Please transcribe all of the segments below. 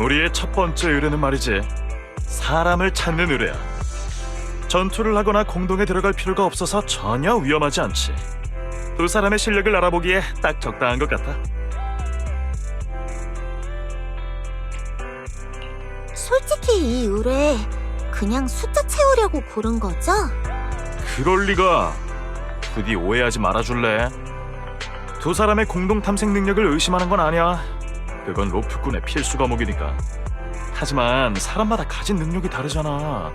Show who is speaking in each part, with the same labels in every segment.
Speaker 1: 우리의 첫 번째 의뢰는 말이지, 사람을 찾는 의뢰야. 전투를 하거나 공동에 들어갈 필요가 없어서 전혀 위험하지 않지. 두 사람의 실력을 알아보기에 딱 적당한 것 같아.
Speaker 2: 솔직히 이 의뢰 그냥 숫자 채우려고 고른 거죠?
Speaker 1: 그럴 리가. 부디 오해하지 말아줄래? 두 사람의 공동 탐색 능력을 의심하는 건 아니야. 그건 로프꾼의 필수 과목이니까. 하지만 사람마다 가진 능력이 다르잖아.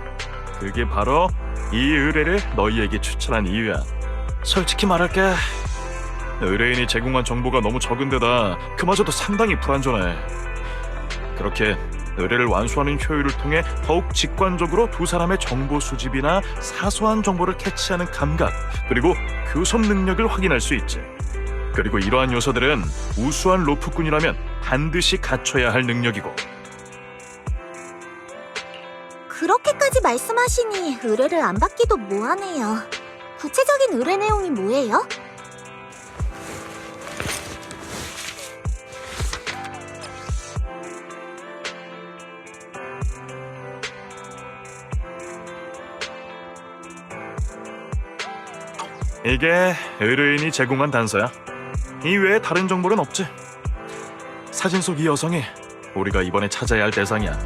Speaker 1: 그게 바로 이 의뢰를 너희에게 추천한 이유야. 솔직히 말할게, 의뢰인이 제공한 정보가 너무 적은데다 그마저도 상당히 불완전해. 그렇게 의뢰를 완수하는 효율을 통해 더욱 직관적으로 두 사람의 정보 수집이나 사소한 정보를 캐치하는 감각, 그리고 교섭 능력을 확인할 수 있지. 그리고 이러한 요소들은 우수한 로프꾼이라면 반드시 갖춰야 할 능력이고.
Speaker 2: 그렇게까지 말씀하시니 의뢰를 안 받기도 뭐하네요. 구체적인 의뢰 내용이 뭐예요?
Speaker 1: 이게 의뢰인이 제공한 단서야. 이 외에 다른 정보는 없지. 사진 속 이 여성이 우리가 이번에 찾아야 할 대상이야.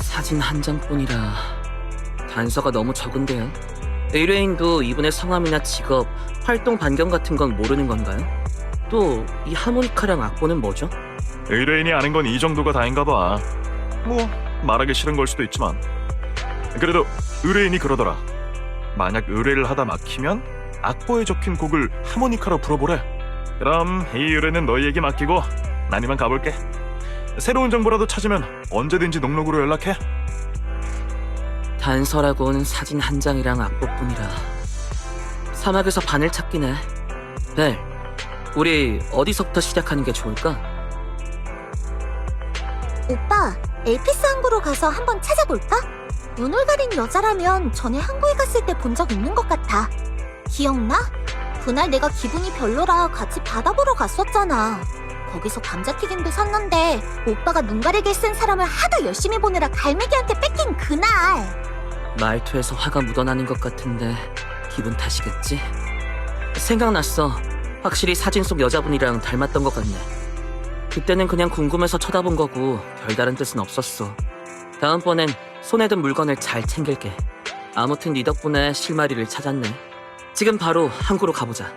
Speaker 3: 사진 한 장뿐이라 단서가 너무 적은데요. 의뢰인도 이분의 성함이나 직업, 활동 반경 같은 건 모르는 건가요? 또 이 하모니카랑 악보는 뭐죠?
Speaker 1: 의뢰인이 아는 건 이 정도가 다인가 봐. 뭐 말하기 싫은 걸 수도 있지만. 그래도 의뢰인이 그러더라. 만약 의뢰를 하다 막히면 악보에 적힌 곡을 하모니카로 불어보래. 그럼 이 의뢰는 너희에게 맡기고 난 이만 가볼게. 새로운 정보라도 찾으면 언제든지 녹록으로 연락해.
Speaker 3: 단서라고는 사진 한 장이랑 악보뿐이라. 사막에서 바늘 찾기네. 벨, 우리 어디서부터 시작하는 게 좋을까?
Speaker 2: 오빠, 엘피스 항구로 가서 한번 찾아볼까? 눈을 가린 여자라면 전에 항구에 갔을 때 본 적 있는 것 같아. 기억나? 그날 내가 기분이 별로라 같이 바다 보러 갔었잖아. 거기서 감자튀김도 샀는데 오빠가 눈 가리개 쓴 사람을 하도 열심히 보느라 갈매기한테 뺏긴 그날.
Speaker 3: 말투에서 화가 묻어나는 것 같은데 기분 탓이겠지? 생각났어. 확실히 사진 속 여자분이랑 닮았던 것 같네. 그때는 그냥 궁금해서 쳐다본 거고 별다른 뜻은 없었어. 다음번엔 손에 든 물건을 잘 챙길게. 아무튼 네 덕분에 실마리를 찾았네. 지금 바로 항구로 가보자.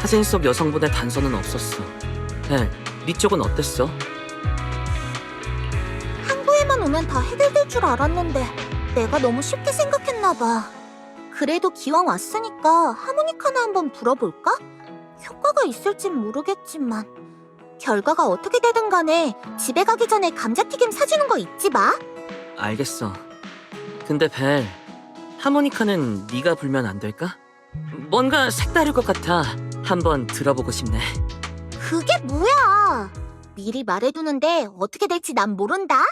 Speaker 3: 사진 속 여성분의 단서는 없었어. 벨, 네 쪽은 어땠어?
Speaker 2: 항구에만 오면 다 해결될 줄 알았는데 내가 너무 쉽게 생각했나 봐. 그래도 기왕 왔으니까 하모니카나 한번 불어볼까? 효과가 있을진 모르겠지만 결과가 어떻게 되든 간에 집에 가기 전에 감자튀김 사주는 거 잊지 마.
Speaker 3: 알겠어. 근데 벨, 하모니카는 네가 불면 안 될까? 뭔가 색다를 것 같아. 한번 들어보고 싶네.
Speaker 2: 그게 뭐야? 미리 말해두는데 어떻게 될지 난 모른다.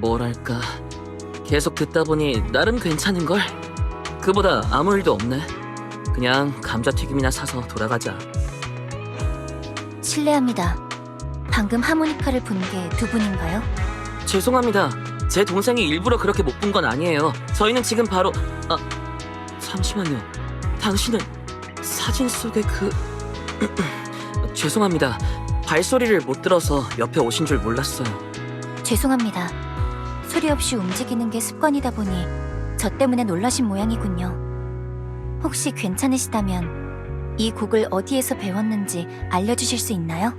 Speaker 3: 뭐랄까. 계속 듣다 보니 나름 괜찮은걸? 그보다 아무 일도 없네. 그냥 감자튀김이나 사서 돌아가자.
Speaker 2: 실례합니다. 방금 하모니카를 분 게 두 분인가요?
Speaker 3: 죄송합니다. 제 동생이 일부러 그렇게 못 본 건 아니에요. 저희는 지금 바로... 잠시만요. 당신은 사진 속의 그... 죄송합니다. 발소리를 못 들어서 옆에 오신 줄 몰랐어요.
Speaker 2: 죄송합니다. 소리 없이 움직이는 게 습관이다 보니 저 때문에 놀라신 모양이군요. 혹시 괜찮으시다면 이 곡을 어디에서 배웠는지 알려주실 수 있나요?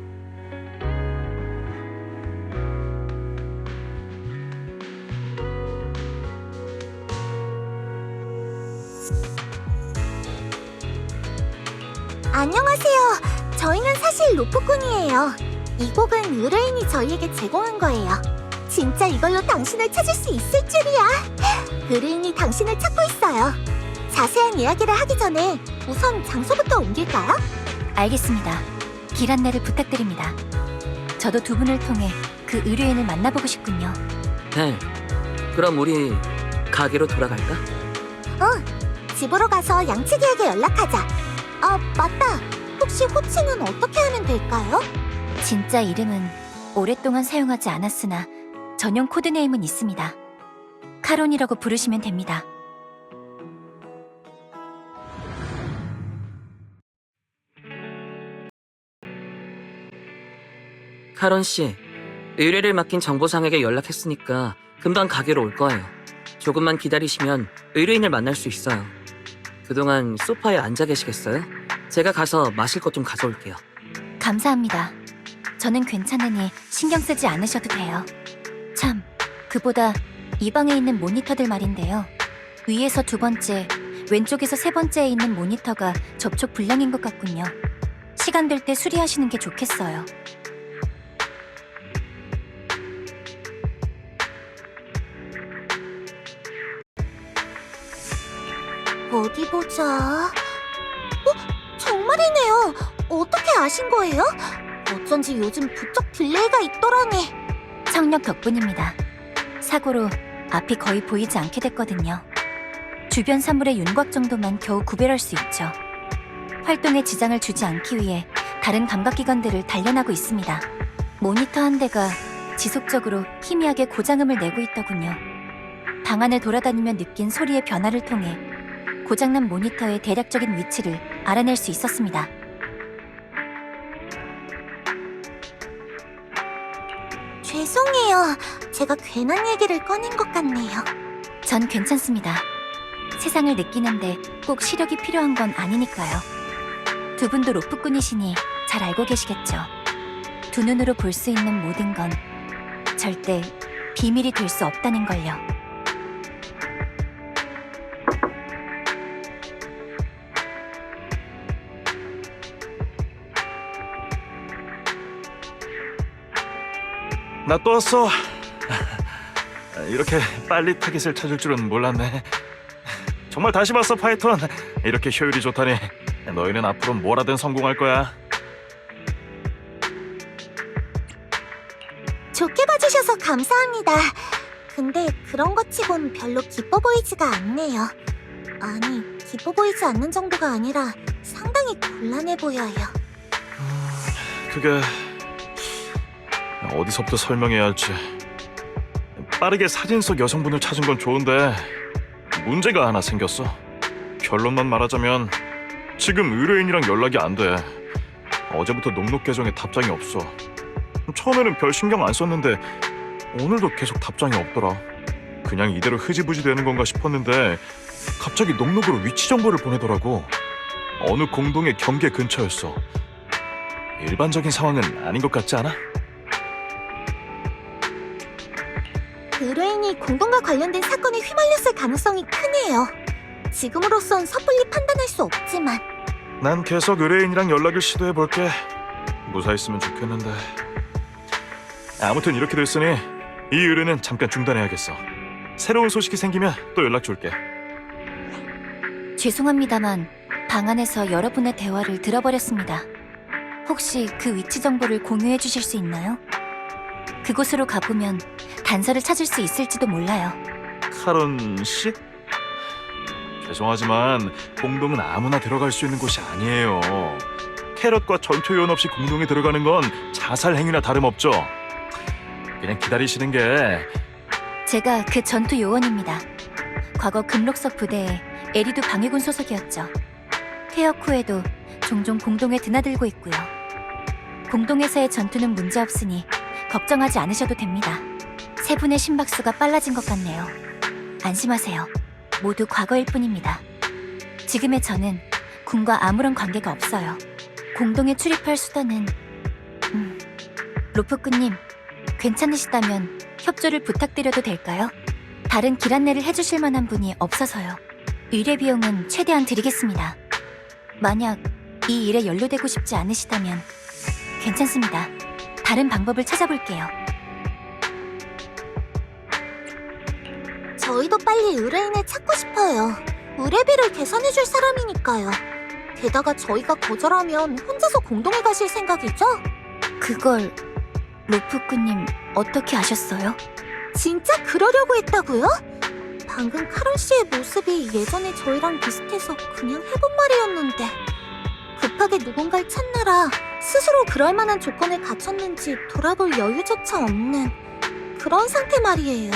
Speaker 2: 안녕하세요. 저희는 사실 로프꾼이에요. 이 곡은 의뢰인이 저희에게 제공한 거예요. 진짜 이걸로 당신을 찾을 수 있을 줄이야. 의뢰인이 당신을 찾고 있어요. 자세한 이야기를 하기 전에 우선 장소부터 옮길까요? 알겠습니다. 길 안내를 부탁드립니다. 저도 두 분을 통해 그 의뢰인을 만나보고 싶군요.
Speaker 3: 벨, 그럼 우리 가게로 돌아갈까?
Speaker 2: 집으로 가서 양치기에게 연락하자. 아, 맞다. 혹시 호칭은 어떻게 하면 될까요? 진짜 이름은 오랫동안 사용하지 않았으나 전용 코드네임은 있습니다. 카론이라고 부르시면 됩니다.
Speaker 3: 카론 씨, 의뢰를 맡긴 정보상에게 연락했으니까 금방 가게로 올 거예요. 조금만 기다리시면 의뢰인을 만날 수 있어요. 그동안 소파에 앉아 계시겠어요? 제가 가서 마실 것 좀 가져올게요.
Speaker 2: 감사합니다. 저는 괜찮으니 신경 쓰지 않으셔도 돼요. 참, 그보다 이 방에 있는 모니터들 말인데요. 위에서 두 번째, 왼쪽에서 세 번째에 있는 모니터가 접촉 불량인 것 같군요. 시간 될 때 수리하시는 게 좋겠어요. 어디 보자. 정말이네요. 어떻게 아신 거예요? 어쩐지 요즘 부쩍 딜레이가 있더라니. 청력 덕분입니다. 사고로 앞이 거의 보이지 않게 됐거든요. 주변 사물의 윤곽 정도만 겨우 구별할 수 있죠. 활동에 지장을 주지 않기 위해 다른 감각기관들을 단련하고 있습니다. 모니터 한 대가 지속적으로 희미하게 고장음을 내고 있더군요. 방 안을 돌아다니며 느낀 소리의 변화를 통해 고장난 모니터의 대략적인 위치를 알아낼 수 있었습니다. 죄송해요. 제가 괜한 얘기를 꺼낸 것 같네요. 전 괜찮습니다. 세상을 느끼는데 꼭 시력이 필요한 건 아니니까요. 두 분도 로프꾼이시니 잘 알고 계시겠죠. 두 눈으로 볼 수 있는 모든 건 절대 비밀이 될 수 없다는 걸요.
Speaker 1: 나 또 왔어. 이렇게 빨리 타깃을 찾을 줄은 몰랐네. 정말 다시 봤어, 파이톤. 이렇게 효율이 좋다니. 너희는 앞으로 뭘 하든 성공할 거야.
Speaker 2: 좋게 봐주셔서 감사합니다. 근데 그런 것 치곤 별로 기뻐 보이지가 않네요. 아니, 기뻐 보이지 않는 정도가 아니라 상당히 곤란해 보여요.
Speaker 1: 그게 어디서부터 설명해야 할지. 빠르게 사진 속 여성분을 찾은 건 좋은데 문제가 하나 생겼어. 결론만 말하자면 지금 의뢰인이랑 연락이 안 돼. 어제부터 녹록 계정에 답장이 없어. 처음에는 별 신경 안 썼는데 오늘도 계속 답장이 없더라. 그냥 이대로 흐지부지 되는 건가 싶었는데 갑자기 녹록으로 위치 정보를 보내더라고. 어느 공동의 경계 근처였어. 일반적인 상황은 아닌 것 같지 않아?
Speaker 2: 의뢰인이 공동과 관련된 사건에 휘말렸을 가능성이 크네요. 지금으로선 섣불리 판단할 수 없지만
Speaker 1: 난 계속 의뢰인이랑 연락을 시도해볼게. 무사했으면 좋겠는데. 아무튼 이렇게 됐으니 이 의뢰는 잠깐 중단해야겠어. 새로운 소식이 생기면 또 연락 줄게.
Speaker 4: 죄송합니다만 방 안에서 여러분의 대화를 들어버렸습니다. 혹시 그 위치 정보를 공유해 주실 수 있나요? 그곳으로 가보면 단서를 찾을 수 있을지도 몰라요.
Speaker 1: 카론 씨? 죄송하지만 공동은 아무나 들어갈 수 있는 곳이 아니에요. 캐럿과 전투 요원 없이 공동에 들어가는 건 자살 행위나 다름없죠. 그냥 기다리시는 게.
Speaker 4: 제가 그 전투 요원입니다. 과거 금록석 부대의 에리두 방해군 소속이었죠. 퇴역 후에도 종종 공동에 드나들고 있고요. 공동에서의 전투는 문제없으니 걱정하지 않으셔도 됩니다. 세 분의 심박수가 빨라진 것 같네요. 안심하세요. 모두 과거일 뿐입니다. 지금의 저는 군과 아무런 관계가 없어요. 공동에 출입할 수단은... 로프꾼님, 괜찮으시다면 협조를 부탁드려도 될까요? 다른 길 안내를 해주실 만한 분이 없어서요. 의뢰 비용은 최대한 드리겠습니다. 만약 이 일에 연루되고 싶지 않으시다면 괜찮습니다. 다른 방법을 찾아볼게요.
Speaker 2: 저희도 빨리 의뢰인을 찾고 싶어요. 의뢰비를 계산해줄 사람이니까요. 게다가 저희가 거절하면 혼자서 공동에 가실 생각이죠?
Speaker 4: 그걸 로프꾼님 어떻게 아셨어요?
Speaker 2: 진짜 그러려고 했다고요? 방금 카론 씨의 모습이 예전에 저희랑 비슷해서 그냥 해본 말이었는데 급하게 누군가를 찾느라 스스로 그럴 만한 조건에 갇혔는지 돌아볼 여유조차 없는 그런 상태 말이에요.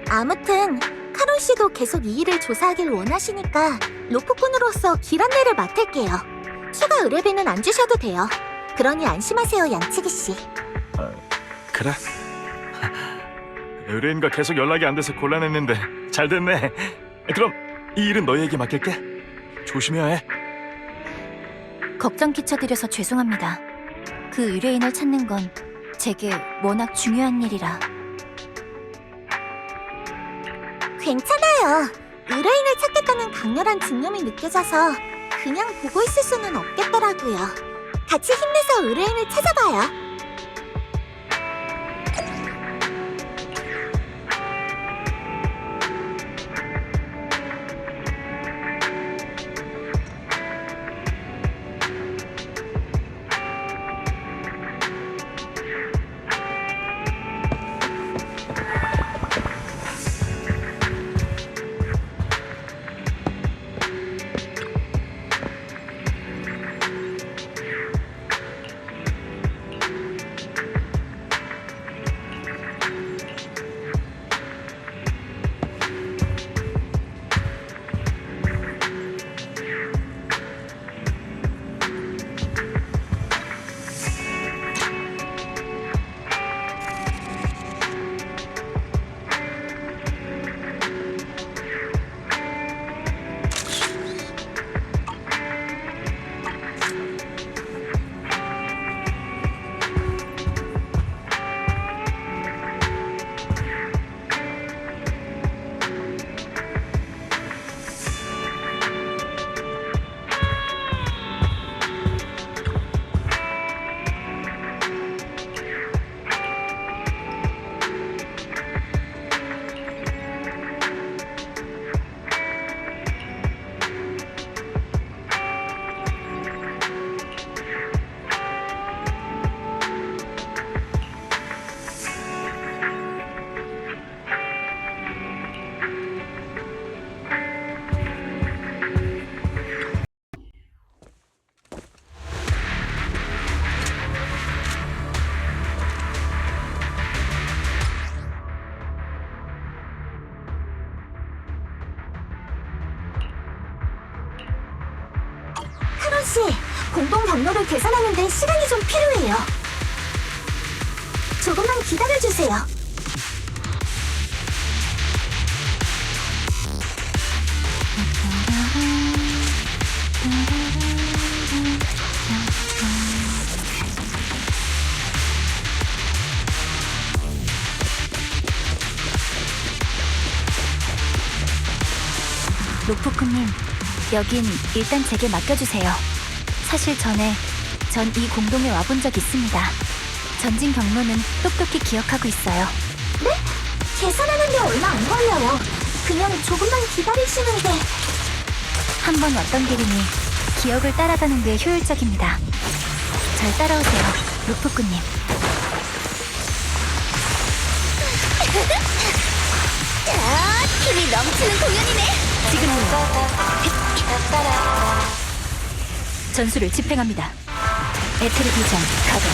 Speaker 2: 아무튼 카론 씨도 계속 이 일을 조사하길 원하시니까 로프꾼으로서 길 안내를 맡을게요. 추가 의뢰비는 안 주셔도 돼요. 그러니 안심하세요, 양치기 씨.
Speaker 1: 그래? 의뢰인과 계속 연락이 안 돼서 곤란했는데 잘 됐네. 그럼 이 일은 너희에게 맡길게. 조심해야 해.
Speaker 4: 걱정 끼쳐드려서 죄송합니다. 그 의뢰인을 찾는 건 제게 워낙 중요한 일이라.
Speaker 2: 괜찮아요. 의뢰인을 찾겠다는 강렬한 집념이 느껴져서 그냥 보고 있을 수는 없겠더라고요. 같이 힘내서 의뢰인을 찾아봐요. 경로를 계산하는데 시간이 좀 필요해요. 조금만 기다려주세요.
Speaker 4: 로프쿠님, 여긴 일단 제게 맡겨주세요. 사실 전 이 공동에 와본 적 있습니다. 전진 경로는 똑똑히 기억하고 있어요.
Speaker 2: 네? 계산하는데 얼마 안 걸려요. 그냥 조금만 기다리시는 게...
Speaker 4: 한 번 왔던 길이니 기억을 따라가는 게 효율적입니다. 잘 따라오세요, 로프쿠님.
Speaker 2: 힘이 넘치는 공연이네.
Speaker 4: 전술을 집행합니다. 에테르 비전 가동.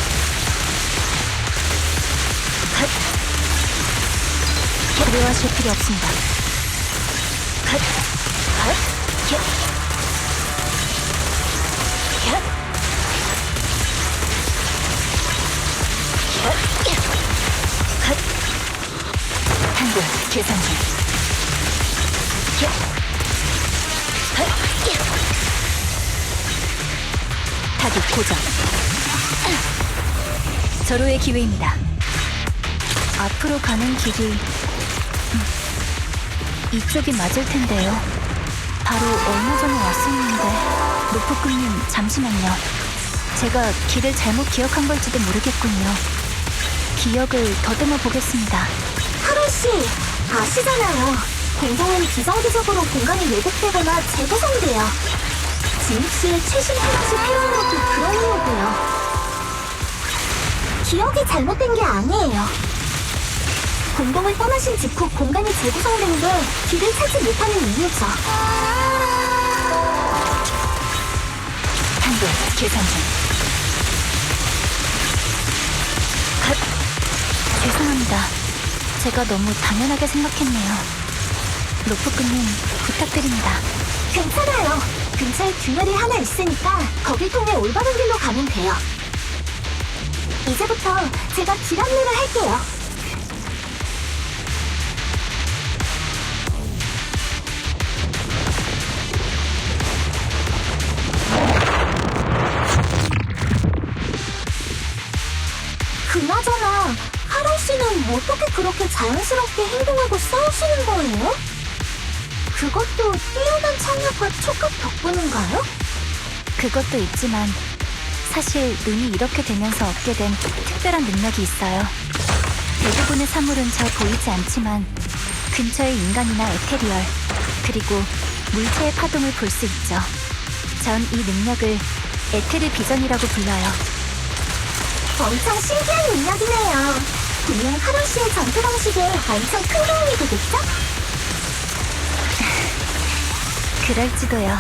Speaker 4: 두려워하실 필요 없습니다. 한글 계산 중. 타깃 고정. 절호의 기회입니다. 앞으로 가는 길이 이쪽이 맞을 텐데요. 바로 얼마 전에 왔었는데. 로프쿠님, 잠시만요. 제가 길을 잘못 기억한 걸지도 모르겠군요. 기억을 더듬어 보겠습니다.
Speaker 2: 하루씨, 아시잖아요. 공동은 비정기적으로 공간이 왜곡되거나 재구성돼요. 진입시에 최신 해석이 필요한 것도 그런 이유고요. 기억이 잘못된 게 아니에요. 공동을 떠나신 직후 공간이 재구성된 게 길을 찾지 못하는 이유죠.
Speaker 4: 한글 계산 중. 죄송합니다. 제가 너무 당연하게 생각했네요. 로프쿠님, 부탁드립니다.
Speaker 2: 괜찮아요. 근처에 균열이 하나 있으니까 거길 통해 올바른 길로 가면 돼요. 이제부터 제가 길 안내를 할게요. 그나저나 하루 씨는 어떻게 그렇게 자연스럽게 행동하고 싸우시는 거예요? 그것도 뛰어난 창력과 촉각 덕분인가요?
Speaker 4: 그것도 있지만 사실 눈이 이렇게 되면서 얻게 된 특별한 능력이 있어요. 대부분의 사물은 잘 보이지 않지만 근처의 인간이나 에테리얼, 그리고 물체의 파동을 볼 수 있죠. 전 이 능력을 에테르 비전이라고 불러요.
Speaker 2: 엄청 신기한 능력이네요. 분명 하루 씨의 전투 방식에 엄청 큰 도움이 되겠죠?
Speaker 4: 그럴지도요.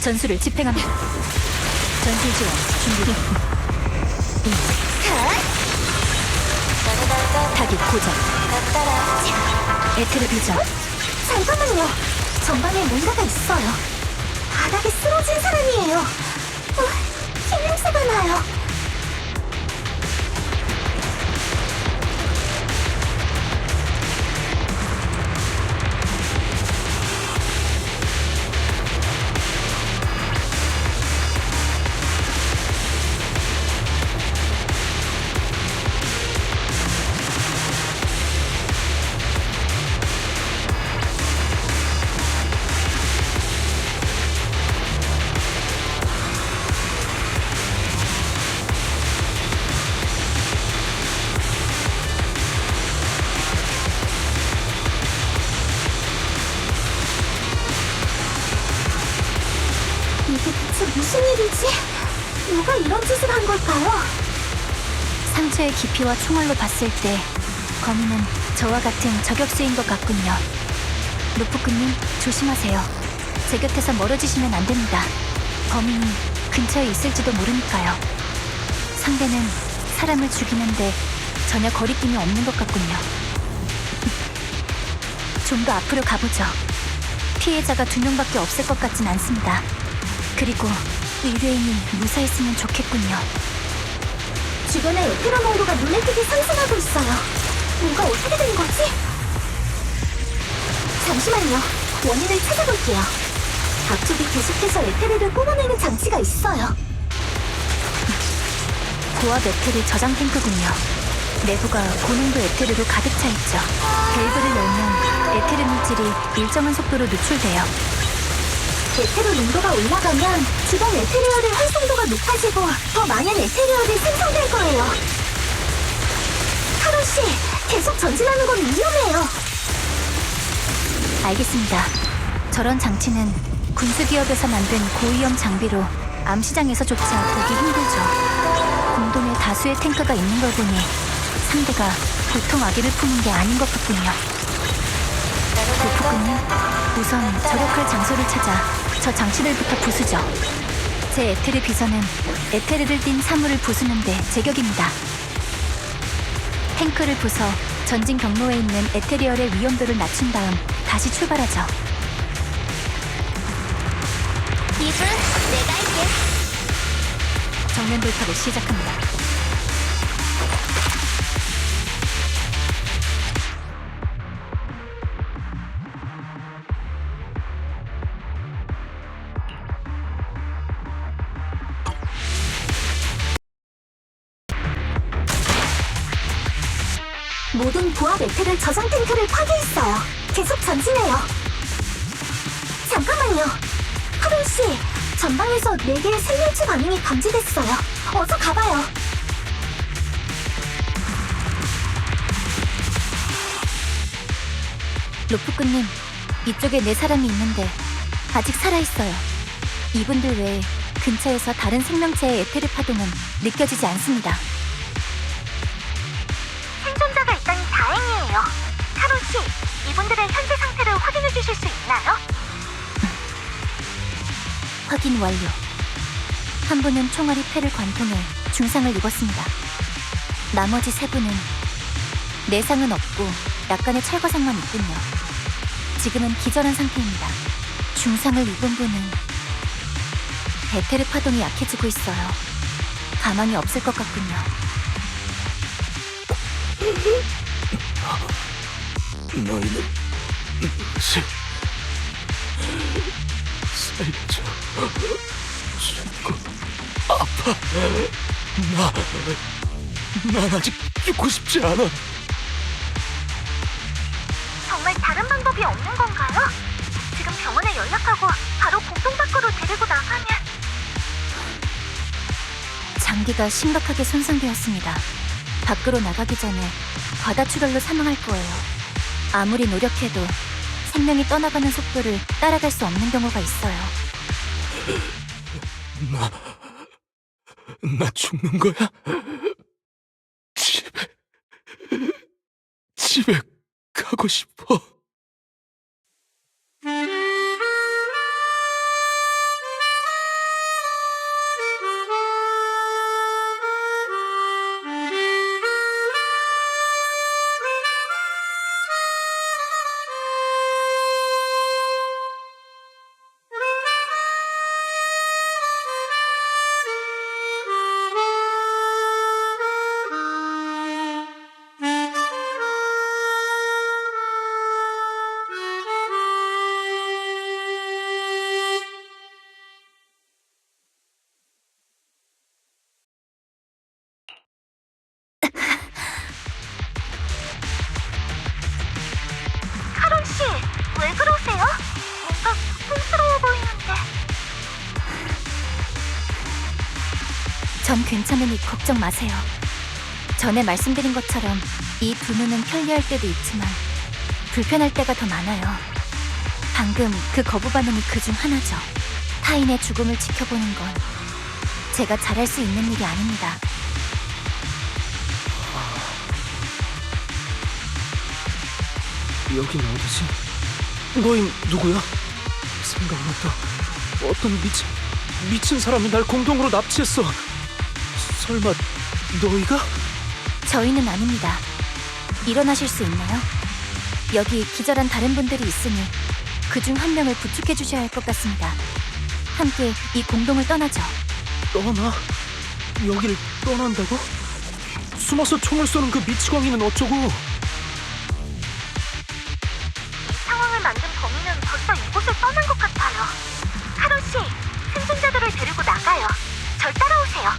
Speaker 4: 전술을 집행합니다. 전술 지원 준비. 타깃 고정. 에테르 비전.
Speaker 2: 잠깐만요. 전방에 뭔가가 있어요. 바닥에 쓰러진 사람이에요. 피 냄새가 나요. 이게 대체 무슨 일이지? 누가 이런 짓을 한 걸까요?
Speaker 4: 상처의 깊이와 총알로 봤을 때 거미는 저와 같은 저격수인 것 같군요. 로프쿠님, 조심하세요. 제 곁에서 멀어지시면 안 됩니다. 거미는 근처에 있을지도 모르니까요. 상대는 사람을 죽이는데 전혀 거리낌이 없는 것 같군요. 좀 더 앞으로 가보죠. 피해자가 2명밖에 없을 것 같진 않습니다. 그리고 의뢰인이 무사했으면 좋겠군요.
Speaker 2: 주변의 에테르 농도가 눈에 띄게 상승하고 있어요. 뭔가 어떻게 된 거지? 잠시만요. 원인을 찾아볼게요. 앞쪽이 계속해서 에테르를 뽑아내는 장치가 있어요.
Speaker 4: 고압 에테르 저장 탱크군요. 내부가 고농도 에테르로 가득 차 있죠. 밸브를 열면 에테르 물질이 일정한 속도로 누출돼요.
Speaker 2: 에테르 농도가 올라가면 주변 에테리얼의 활성도가 높아지고 더 많은 에테리얼이 생성될 거예요. 카론 씨, 계속 전진하는 건 위험해요.
Speaker 4: 알겠습니다. 저런 장치는 군수기업에서 만든 고위험 장비로 암시장에서조차 보기 힘들죠. 공동에 다수의 탱크가 있는 걸 보니 상대가 보통 악의를 품은 게 아닌 것 같군요. 로프꾼님, 우선 저력할 장소를 찾아 저 장치들부터 부수죠. 제 에테르 비서는 에테르를 띤 사물을 부수는데 제격입니다. 탱크를 부숴 전진 경로에 있는 에테리얼의 위험도를 낮춘 다음 다시 출발하죠.
Speaker 2: 이브, 내가 할게.
Speaker 4: 정면 돌파를 시작합니다.
Speaker 2: 모든 고압 에테르 저장 탱크를 파괴했어요. 계속 전진해요. 잠깐만요. 카론 씨, 전방에서 4개의 생명체 반응이 감지됐어요. 어서 가봐요.
Speaker 4: 로프꾼님, 이쪽에 4사람이 있는데 아직 살아있어요. 이분들 외에 근처에서 다른 생명체의 에테르 파동은 느껴지지 않습니다.
Speaker 2: 생존자가 있다니 다행이에요. 카론 씨, 이분들의 현재 상태를 확인해 주실 수 있나요?
Speaker 4: 확인 완료. 한 분은 총알이 폐를 관통해 중상을 입었습니다. 나머지 3분은 내상은 없고 약간의 철거상만 있군요. 지금은 기절한 상태입니다. 중상을 입은 분은 에테르 파동이 약해지고 있어요. 가망이 없을 것 같군요.
Speaker 1: 너희는 무엇이 살려줘. 죽고 아파. 난 아직 죽고 싶지 않아.
Speaker 2: 정말 다른 방법이 없는 건가요? 지금 병원에 연락하고 바로 공동 밖으로 데리고 나가면...
Speaker 4: 장기가 심각하게 손상되었습니다. 밖으로 나가기 전에 과다출혈로 사망할 거예요. 아무리 노력해도 생명이 떠나가는 속도를 따라갈 수 없는 경우가 있어요.
Speaker 1: 나 죽는 거야? 집에 가고 싶어.
Speaker 2: 카론 씨, 왜 그러세요? 뭔가 고통스러워 보이는데...
Speaker 4: 전 괜찮으니 걱정 마세요. 전에 말씀드린 것처럼 이 두 눈은 편리할 때도 있지만 불편할 때가 더 많아요. 방금 그 거부 반응이 그 중 하나죠. 타인의 죽음을 지켜보는 건 제가 잘할 수 있는 일이 아닙니다.
Speaker 5: 여긴 어디지? 너희 누구야? 생각났다. 어떤 미친 사람이 날 공동으로 납치했어. 설마 너희가?
Speaker 4: 저희는 아닙니다. 일어나실 수 있나요? 여기 기절한 다른 분들이 있으니 그중 한 명을 부축해 주셔야 할 것 같습니다. 함께 이 공동을 떠나죠.
Speaker 5: 떠나? 여길 떠난다고? 숨어서 총을 쏘는 그 미치광이는 어쩌고?
Speaker 2: 이 상황을 만든 범인은 벌써 이곳을 떠난 것 같아요. 카론 씨, 생존자들을 데리고 나가요. 절 따라오세요.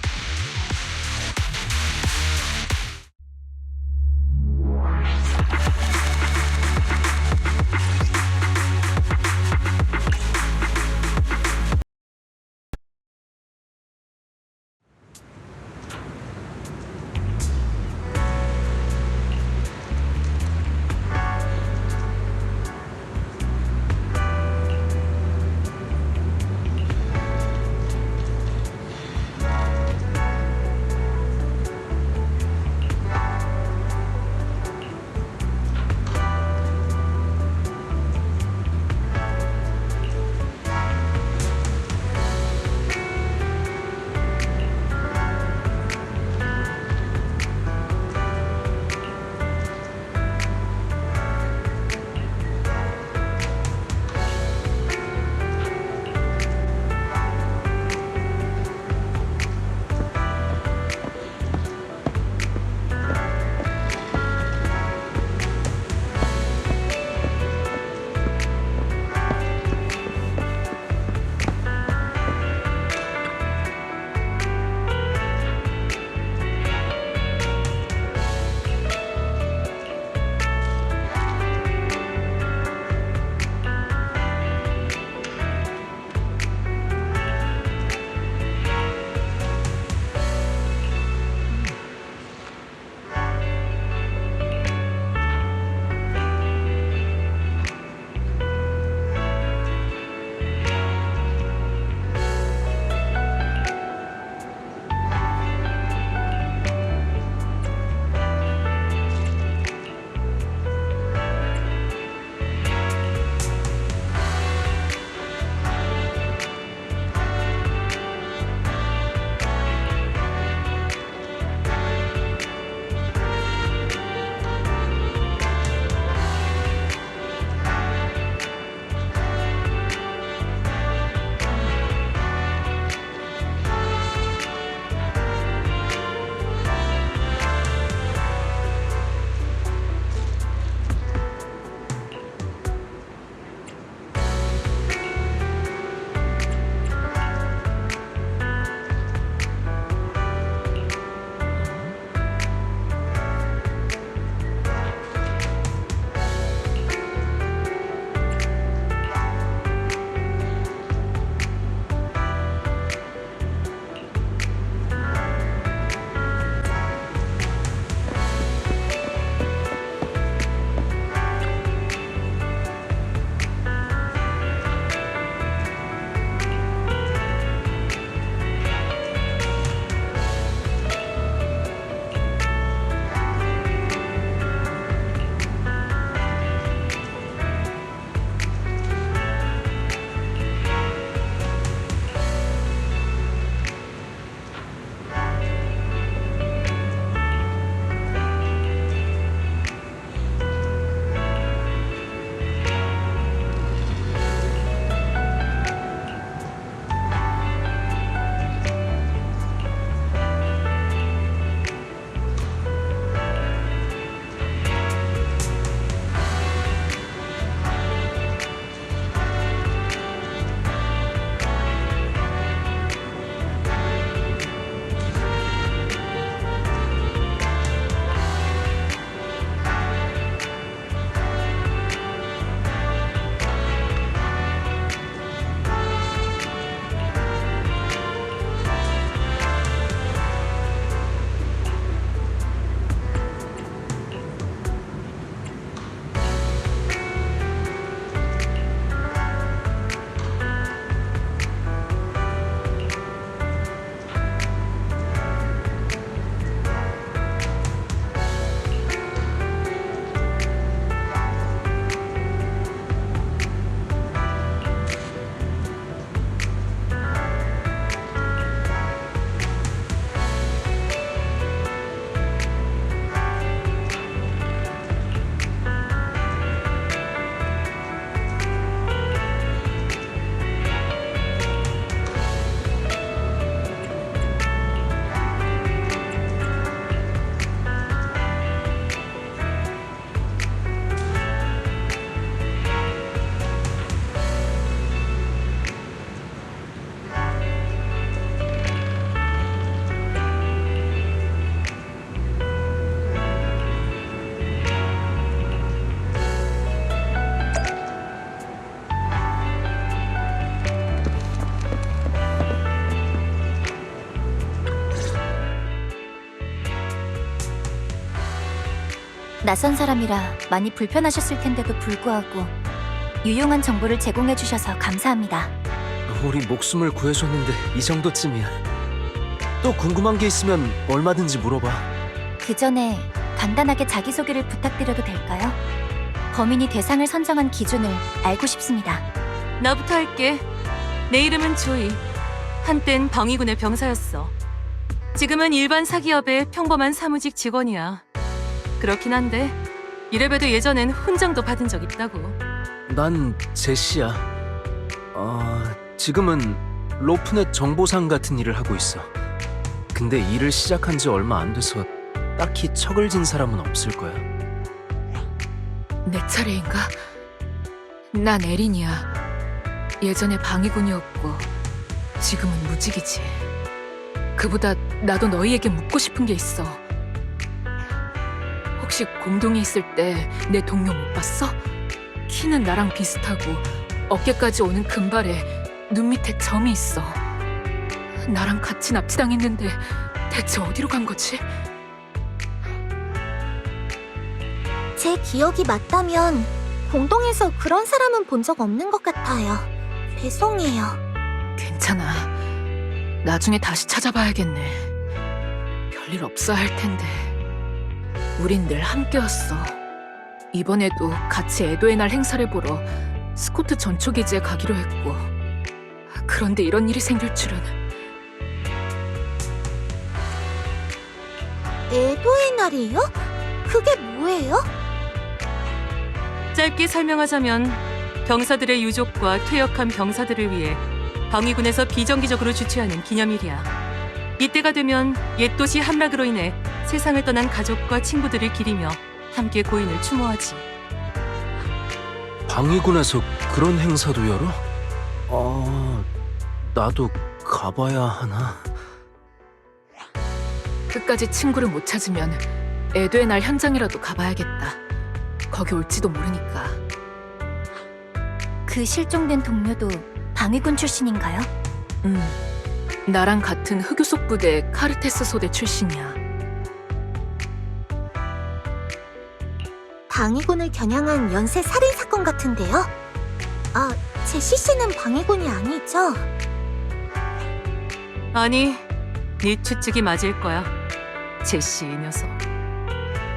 Speaker 4: 낯선 사람이라 많이 불편하셨을 텐데도 불구하고 유용한 정보를 제공해 주셔서 감사합니다.
Speaker 5: 우리 목숨을 구해줬는데 이 정도쯤이야. 또 궁금한 게 있으면 얼마든지 물어봐.
Speaker 4: 그 전에 간단하게 자기소개를 부탁드려도 될까요? 범인이 대상을 선정한 기준을 알고 싶습니다.
Speaker 6: 나부터 할게. 내 이름은 조이. 한땐 방위군의 병사였어. 지금은 일반 사기업의 평범한 사무직 직원이야. 그렇긴 한데 이래봬도 예전엔 훈장도 받은 적 있다고.
Speaker 5: 난 제시야. 지금은 로프넷 정보상 같은 일을 하고 있어. 근데 일을 시작한 지 얼마 안 돼서 딱히 척을 진 사람은 없을 거야.
Speaker 7: 내 차례인가? 난 에린이야. 예전에 방위군이었고 지금은 무직이지. 그보다 나도 너희에게 묻고 싶은 게 있어. 혹시 공동에 있을 때 내 동료 못 봤어? 키는 나랑 비슷하고 어깨까지 오는 금발에 눈 밑에 점이 있어. 나랑 같이 납치당했는데 대체 어디로 간 거지?
Speaker 2: 제 기억이 맞다면 공동에서 그런 사람은 본 적 없는 것 같아요. 죄송해요.
Speaker 7: 괜찮아. 나중에 다시 찾아봐야겠네. 별일 없어야 할 텐데. 우린 늘 함께였어. 이번에도 같이 애도의 날 행사를 보러 스코트 전초기지에 가기로 했고. 그런데 이런 일이 생길 줄은.
Speaker 2: 애도의 날이요? 그게 뭐예요?
Speaker 6: 짧게 설명하자면 병사들의 유족과 퇴역한 병사들을 위해 방위군에서 비정기적으로 주최하는 기념일이야. 이때가 되면 옛 도시 함락으로 인해 세상을 떠난 가족과 친구들을 기리며 함께 고인을 추모하지.
Speaker 5: 방위군에서 그런 행사도 열어? 나도 가봐야 하나?
Speaker 7: 끝까지 친구를 못 찾으면 애도의 날 현장이라도 가봐야겠다. 거기 올지도 모르니까.
Speaker 4: 그 실종된 동료도 방위군 출신인가요?
Speaker 7: 나랑 같은 흑유속 부대 카르테스 소대 출신이야.
Speaker 2: 방위군을 겨냥한 연쇄 살인 사건 같은데요? 제시 씨는 방위군이 아니죠?
Speaker 6: 아니, 네 추측이 맞을 거야. 제시 이 녀석.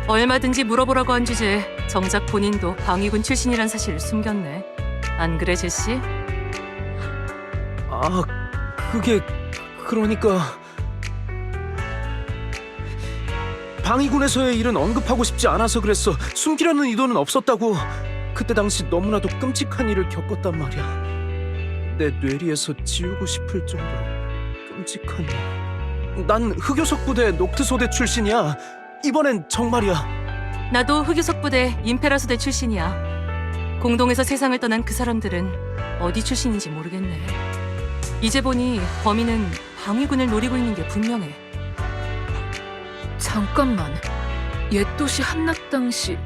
Speaker 6: 얼마든지 물어보라고 한 주제에 정작 본인도 방위군 출신이란 사실을 숨겼네. 안 그래, 제시?
Speaker 5: 그게 그러니까 방위군에서의 일은 언급하고 싶지 않아서 그랬어. 숨기려는 의도는 없었다고. 그때 당시 너무나도 끔찍한 일을 겪었단 말이야. 내 뇌리에서 지우고 싶을 정도로 끔찍한 일. 난 흑요석 부대 녹트 소대 출신이야. 이번엔 정말이야.
Speaker 6: 나도 흑유석 부대 임페라 소대 출신이야. 공동에서 세상을 떠난 그 사람들은 어디 출신인지 모르겠네. 이제 보니 범인은 방위군을 노리고 있는 게 분명해.
Speaker 7: 잠깐만. 옛 도시 함락 당시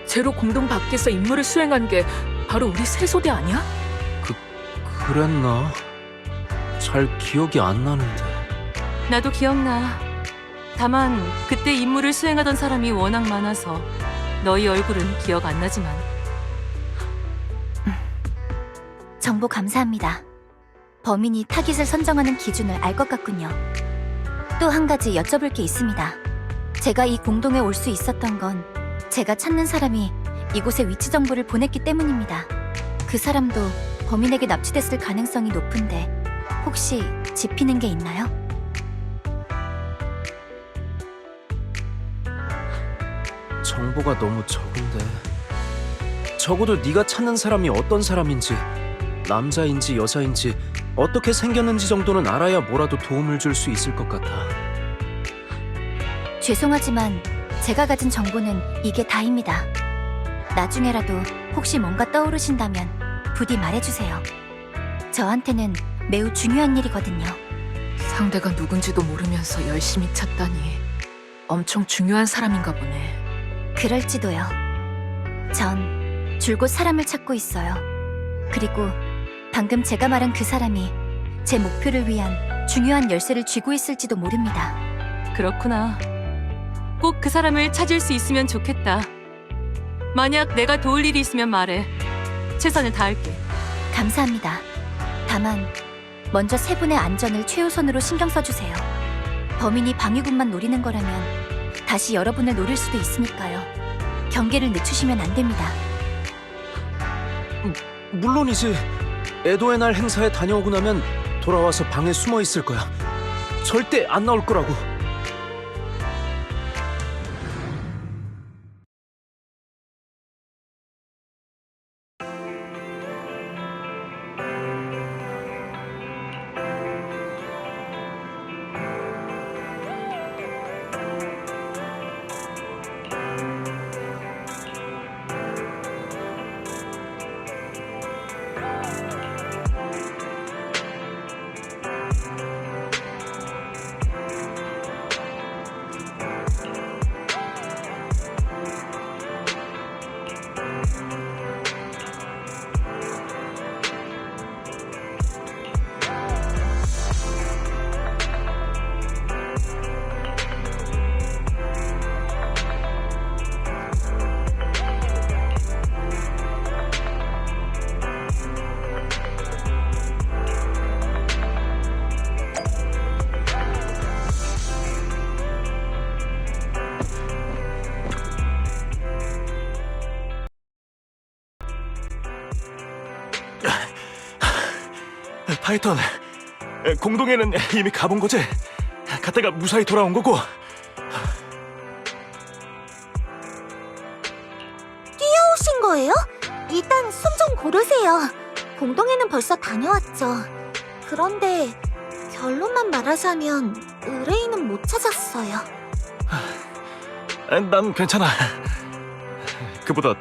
Speaker 7: 제로 공동 밖에서 임무를 수행한 게 바로 우리 새 소대 아니야?
Speaker 5: 그랬나? 잘 기억이 안 나는데.
Speaker 6: 나도 기억나. 다만 그때 임무를 수행하던 사람이 워낙 많아서 너희 얼굴은 기억 안 나지만.
Speaker 4: 정보 감사합니다. 범인이 타깃을 선정하는 기준을 알 것 같군요. 또 한 가지 여쭤볼 게 있습니다. 제가 이 공동에 올 수 있었던 건 제가 찾는 사람이 이곳에 위치 정보를 보냈기 때문입니다. 그 사람도 범인에게 납치됐을 가능성이 높은데 혹시 짚히는 게 있나요?
Speaker 5: 정보가 너무 적은데. 적어도 네가 찾는 사람이 어떤 사람인지, 남자인지 여자인지, 어떻게 생겼는지 정도는 알아야 뭐라도 도움을 줄 수 있을 것 같아.
Speaker 4: 죄송하지만 제가 가진 정보는 이게 다입니다. 나중에라도 혹시 뭔가 떠오르신다면 부디 말해주세요. 저한테는 매우 중요한 일이거든요.
Speaker 7: 상대가 누군지도 모르면서 열심히 찾다니 엄청 중요한 사람인가 보네.
Speaker 4: 그럴지도요. 전 줄곧 사람을 찾고 있어요. 그리고 방금 제가 말한 그 사람이 제 목표를 위한 중요한 열쇠를 쥐고 있을지도 모릅니다.
Speaker 6: 그렇구나. 꼭 그 사람을 찾을 수 있으면 좋겠다. 만약 내가 도울 일이 있으면 말해. 최선을 다할게.
Speaker 4: 감사합니다. 다만 먼저 세 분의 안전을 최우선으로 신경 써주세요. 범인이 방위군만 노리는 거라면 다시 여러분을 노릴 수도 있으니까요. 경계를 늦추시면 안 됩니다.
Speaker 5: 물론이지. 에도의 날 행사에 다녀오고 나면 돌아와서 방에 숨어 있을 거야. 절대 안 나올 거라고.
Speaker 1: 파이턴, 공동에는 이미 가본 거지? 갔다가 무사히 돌아온 거고.
Speaker 2: 뛰어오신 거예요? 일단 숨 좀 고르세요. 공동에는 벌써 다녀왔죠. 그런데 결론만 말하자면 의뢰인은 못 찾았어요.
Speaker 1: 난 괜찮아. 그보다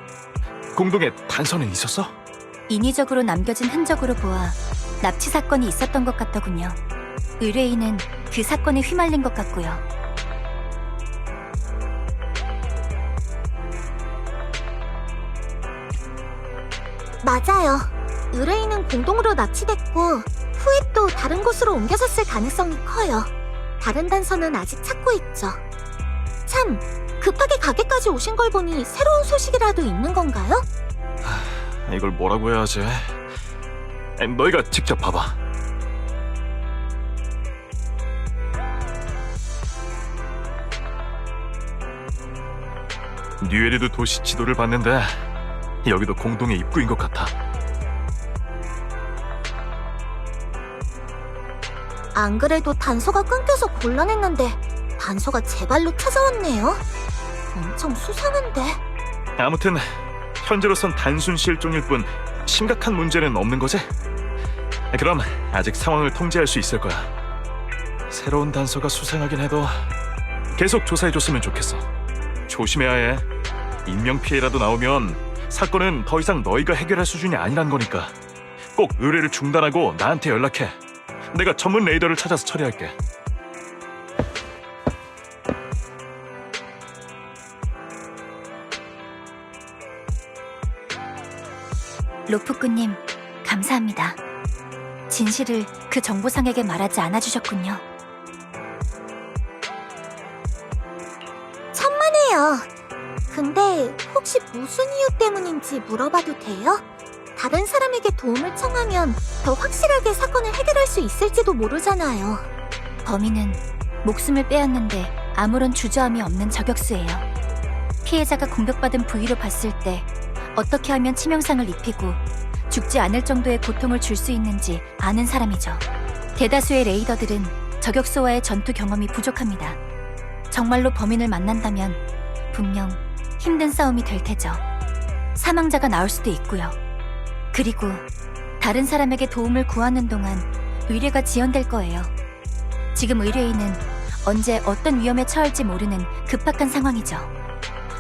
Speaker 1: 공동에 단서는 있었어?
Speaker 4: 인위적으로 남겨진 흔적으로 보아 납치 사건이 있었던 것 같더군요. 의뢰인은 그 사건에 휘말린 것 같고요.
Speaker 2: 맞아요. 의뢰인은 공동으로 납치됐고 후에 또 다른 곳으로 옮겨졌을 가능성이 커요. 다른 단서는 아직 찾고 있죠. 참, 급하게 가게까지 오신 걸 보니 새로운 소식이라도 있는 건가요?
Speaker 1: 이걸 뭐라고 해야 하지? 너희가 직접 봐봐. 뉴에리드 도시 지도를 봤는데 여기도 공동의 입구인 것 같아.
Speaker 2: 안 그래도 단서가 끊겨서 곤란했는데 단서가 제 발로 찾아왔네요. 엄청 수상한데.
Speaker 1: 아무튼 현재로선 단순 실종일 뿐 심각한 문제는 없는 거지? 그럼 아직 상황을 통제할 수 있을 거야. 새로운 단서가 수상하긴 해도 계속 조사해줬으면 좋겠어. 조심해야 해. 인명피해라도 나오면 사건은 더 이상 너희가 해결할 수준이 아니란 거니까 꼭 의뢰를 중단하고 나한테 연락해. 내가 전문 레이더를 찾아서 처리할게.
Speaker 4: 로프꾼님, 감사합니다. 진실을 그 정보상에게 말하지 않아주셨군요.
Speaker 2: 천만에요. 근데 혹시 무슨 이유 때문인지 물어봐도 돼요? 다른 사람에게 도움을 청하면 더 확실하게 사건을 해결할 수 있을지도 모르잖아요.
Speaker 4: 범인은 목숨을 빼앗는데 아무런 주저함이 없는 저격수예요. 피해자가 공격받은 부위로 봤을 때 어떻게 하면 치명상을 입히고 죽지 않을 정도의 고통을 줄 수 있는지 아는 사람이죠. 대다수의 레이더들은 저격수와의 전투 경험이 부족합니다. 정말로 범인을 만난다면 분명 힘든 싸움이 될 테죠. 사망자가 나올 수도 있고요. 그리고 다른 사람에게 도움을 구하는 동안 의뢰가 지연될 거예요. 지금 의뢰인은 언제 어떤 위험에 처할지 모르는 급박한 상황이죠.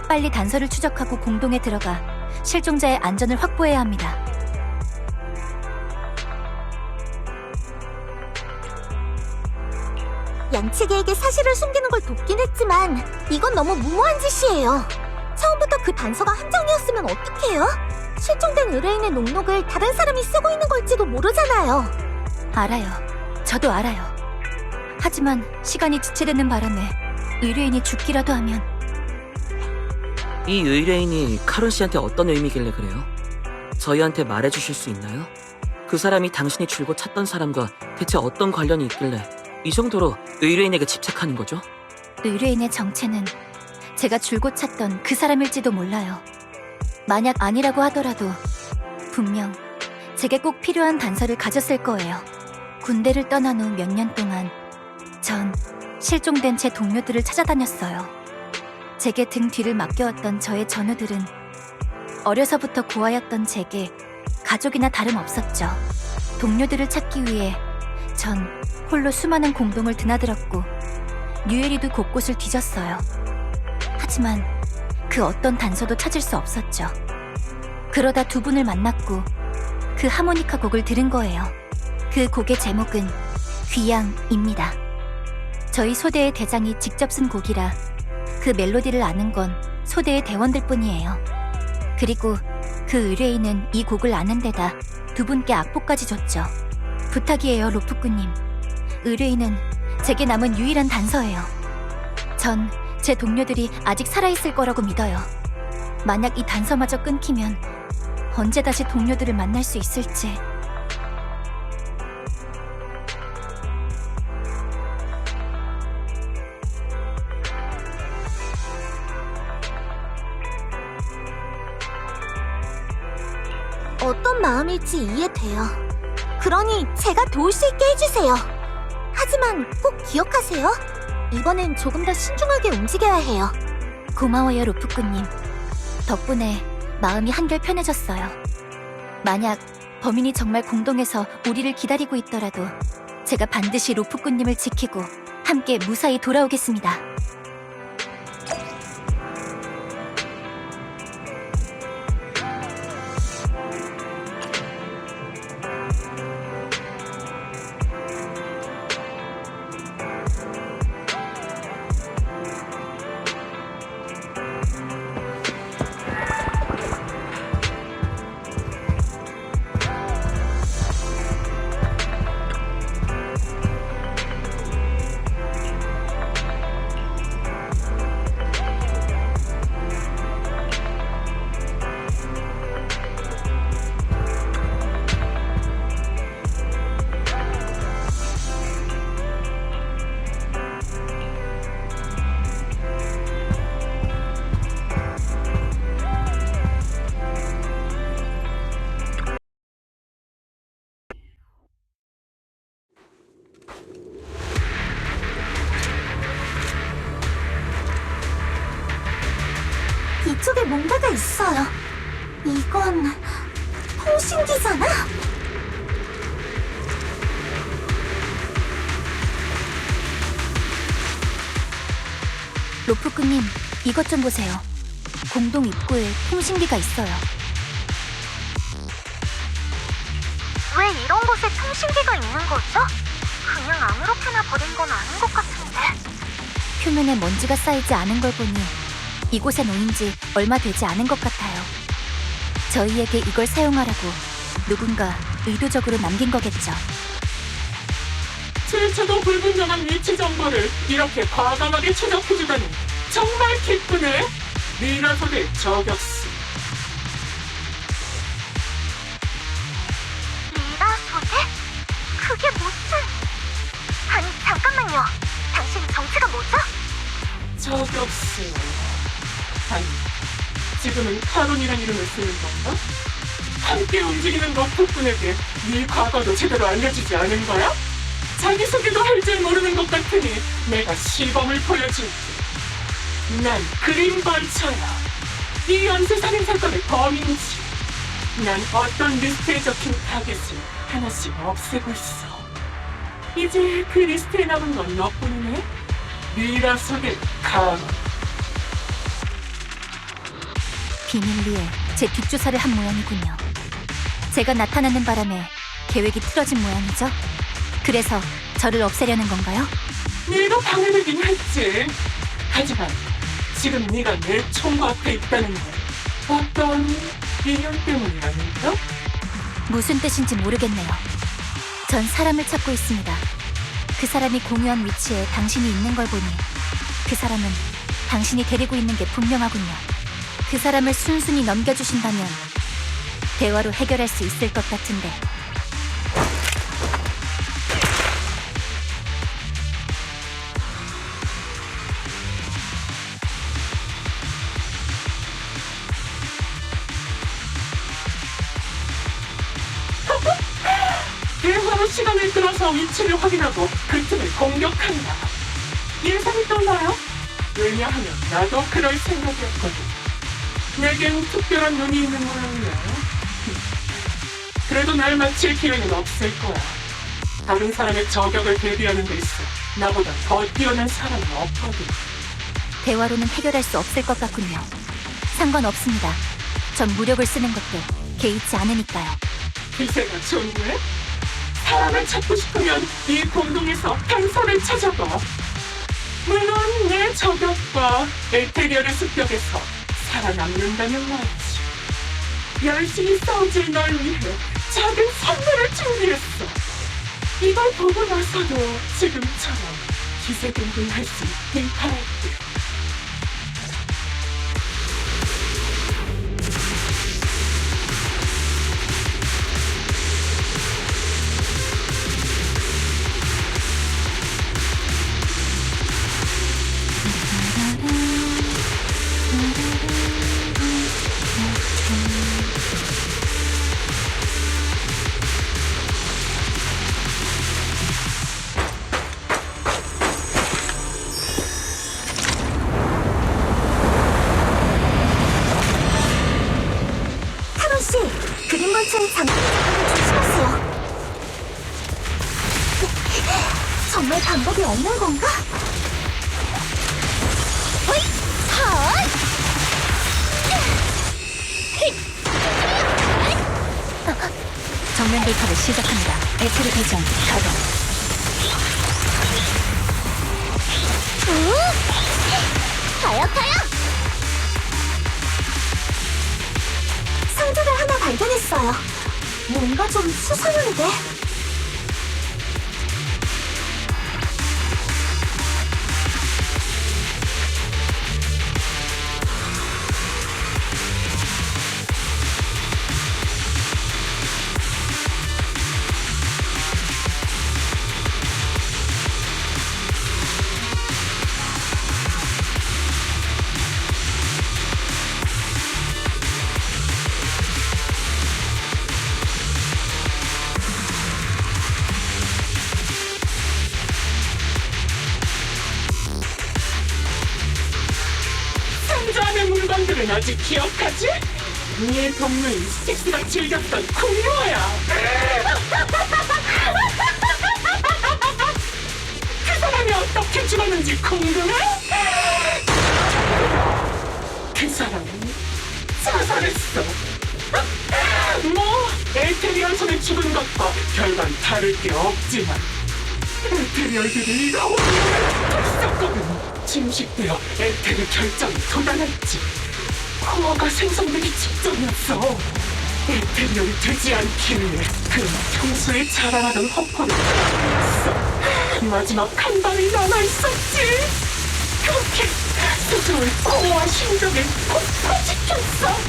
Speaker 4: 빨리 단서를 추적하고 공동에 들어가 실종자의 안전을 확보해야 합니다.
Speaker 2: 양치기에게 사실을 숨기는 걸 돕긴 했지만 이건 너무 무모한 짓이에요. 처음부터 그 단서가 한 장이었으면 어떡해요? 실종된 의뢰인의 녹록을 다른 사람이 쓰고 있는 걸지도 모르잖아요.
Speaker 4: 알아요. 저도 알아요. 하지만 시간이 지체되는 바람에 의뢰인이 죽기라도 하면
Speaker 3: 이 의뢰인이 카론 씨한테 어떤 의미길래 그래요? 저희한테 말해주실 수 있나요? 그 사람이 당신이 줄곧 찾던 사람과 대체 어떤 관련이 있길래 이 정도로 의뢰인에게 집착하는 거죠?
Speaker 4: 의뢰인의 정체는 제가 줄곧 찾던 그 사람일지도 몰라요. 만약 아니라고 하더라도 분명 제게 꼭 필요한 단서를 가졌을 거예요. 군대를 떠난 후 몇 년 동안 전 실종된 제 동료들을 찾아다녔어요. 제게 등 뒤를 맡겨왔던 저의 전우들은 어려서부터 고아였던 제게 가족이나 다름없었죠. 동료들을 찾기 위해 전 홀로 수많은 공동을 드나들었고 뉴에리도 곳곳을 뒤졌어요. 하지만 그 어떤 단서도 찾을 수 없었죠. 그러다 두 분을 만났고 그 하모니카 곡을 들은 거예요. 그 곡의 제목은 귀양입니다. 저희 소대의 대장이 직접 쓴 곡이라 그 멜로디를 아는 건 소대의 대원들 뿐이에요. 그리고 그 의뢰인은 이 곡을 아는 데다 두 분께 악보까지 줬죠. 부탁이에요, 로프꾸님. 의뢰인은 제게 남은 유일한 단서예요. 전 제 동료들이 아직 살아있을 거라고 믿어요. 만약 이 단서마저 끊기면 언제 다시 동료들을 만날 수 있을지.
Speaker 2: 어떤 마음일지 이해돼요. 그러니 제가 도울 수 있게 해주세요. 하지만 꼭 기억하세요. 이번엔 조금 더 신중하게 움직여야 해요.
Speaker 4: 고마워요, 로프꾸님. 덕분에 마음이 한결 편해졌어요. 만약 범인이 정말 공동에서 우리를 기다리고 있더라도 제가 반드시 로프꾸님을 지키고 함께 무사히 돌아오겠습니다.
Speaker 2: 이쪽에 뭔가가 있어요. 이건 통신기잖아?
Speaker 4: 로프꾸님, 이것 좀 보세요. 공동 입구에 통신기가 있어요.
Speaker 2: 왜 이런 곳에 통신기가 있는 거죠? 그냥 아무렇게나 버린 건 아닌 것 같은데.
Speaker 4: 표면에 먼지가 쌓이지 않은 걸 보니 이곳에 놓인 지 얼마 되지 않은 것 같아요. 저희에게 이걸 사용하라고 누군가 의도적으로 남긴 거겠죠.
Speaker 6: 7초도 불분명한 위치 정보를 이렇게 과감하게 추적해주다니 정말 기쁘네. 미라소대 저격수.
Speaker 2: 미라소대? 그게 무슨... 아니, 잠깐만요. 당신 정체가 뭐죠?
Speaker 6: 저격수. 아니, 지금은 카론이란 이름을 쓰는 건가? 함께 움직이는 로프꾼에게 네 과거도 제대로 알려주지 않은 거야? 자기소개도 할 줄 모르는 것 같으니 내가 시범을 보여줄게. 난 그린번처야. 이 연쇄살인 사건의 범인이지. 난 어떤 리스트에 적힌 타겟을 하나씩 없애고 있어. 이제 그 리스트에 남은 건 너뿐이네. 미라소대 카론.
Speaker 4: 비밀리에 제 뒷조사를 한 모양이군요. 제가 나타나는 바람에 계획이 틀어진 모양이죠? 그래서 저를 없애려는 건가요?
Speaker 6: 네가 방해되긴 했지. 하지만 지금 네가 내 총구 앞에 있다는 건 어떤 인연 때문이 아닐까?
Speaker 4: 무슨 뜻인지 모르겠네요. 전 사람을 찾고 있습니다. 그 사람이 공유한 위치에 당신이 있는 걸 보니 그 사람은 당신이 데리고 있는 게 분명하군요. 그 사람을 순순히 넘겨주신다면 대화로 해결할 수 있을 것 같은데.
Speaker 8: 대화로 시간을 끌어서 위치를 확인하고 그 틈을 공격한다. 예상이 떠나요? 왜냐하면 나도 그럴 생각이었거든. 내겐 특별한 눈이 있는 모양이야. 그래도 날 맞힐 기회는 없을 거야. 다른 사람의 저격을 대비하는 데 있어 나보다 더 뛰어난 사람은 없거든.
Speaker 4: 대화로는 해결할 수 없을 것 같군요. 상관없습니다. 전 무력을 쓰는 것도 개의치 않으니까요.
Speaker 8: 기세가 좋네? 사람을 찾고 싶으면 이 공동에서 단서를 찾아봐. 물론 내 저격과 에테리얼의 습격에서 살아남는다면 말이지. 열심히 싸워줄 널 위해 작은 선물을 준비했어. 이걸 보고 나서도 지금처럼 기세등등할 수 있길 바랄게.
Speaker 2: 타론 씨, 그림 근처에 장난을 조심하세요. 정말 방법이 없는 건가? 어이! 헛!
Speaker 4: 정면 돌파를 시작합니다. 에테르 비전 가동.
Speaker 2: 가요! 상자를 하나 발견했어요. 뭔가 좀 수상한데?
Speaker 8: 상자 안의 물건들은 아직 기억하지? 네 동료인 스틱스가 즐겼던 공룡이야. 그 사람이 어떻게 죽었는지 궁금해? 그 사람은 자살했어. 뭐 에테리얼 손에 죽은 것과 별반 다를 게 없지만 에테리얼들이 있었거든. 침식되어 에테르 결정이 도달했지. 코어가 생성되기 직전이었어. 에테리얼이 되지 않기를 그는 평소에 자라나던 허포를 했어. 마지막 한 발이 남아있었지. 그렇게 스스로의 코어와 심장을 폭파시켰어.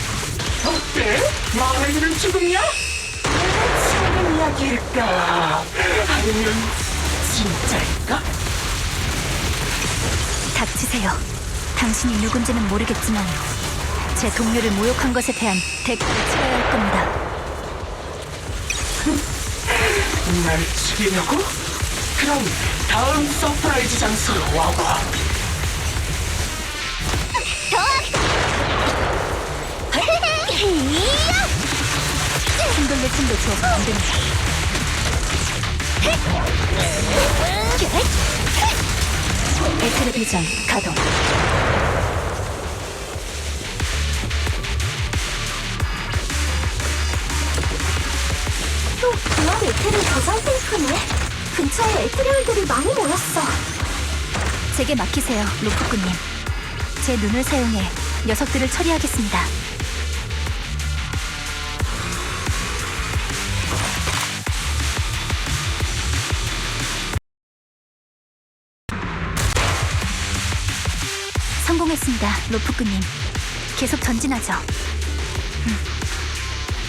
Speaker 8: 어때? 마을이는 죽음이야? 사는 이야기일까? 아니면 진짜일까?
Speaker 4: 닥치세요. 당신이 누군지는 모르겠지만 제 동료를 모욕한 것에 대한 대가를 치러야 할 겁니다.
Speaker 8: 날 죽이려고? 그럼 다음 서프라이즈 장소로 와봐.
Speaker 4: 힘돌릴 틈도 주어서 안 됩니다. 에테르 비전 가동.
Speaker 2: 또 그만 에테르 저장 탱크네. 근처에 에테리얼들이 많이 모였어.
Speaker 4: 제게 맡기세요, 로프꾸님. 제 눈을 사용해 녀석들을 처리하겠습니다. 성공했습니다, 로프꾸님. 계속 전진하죠.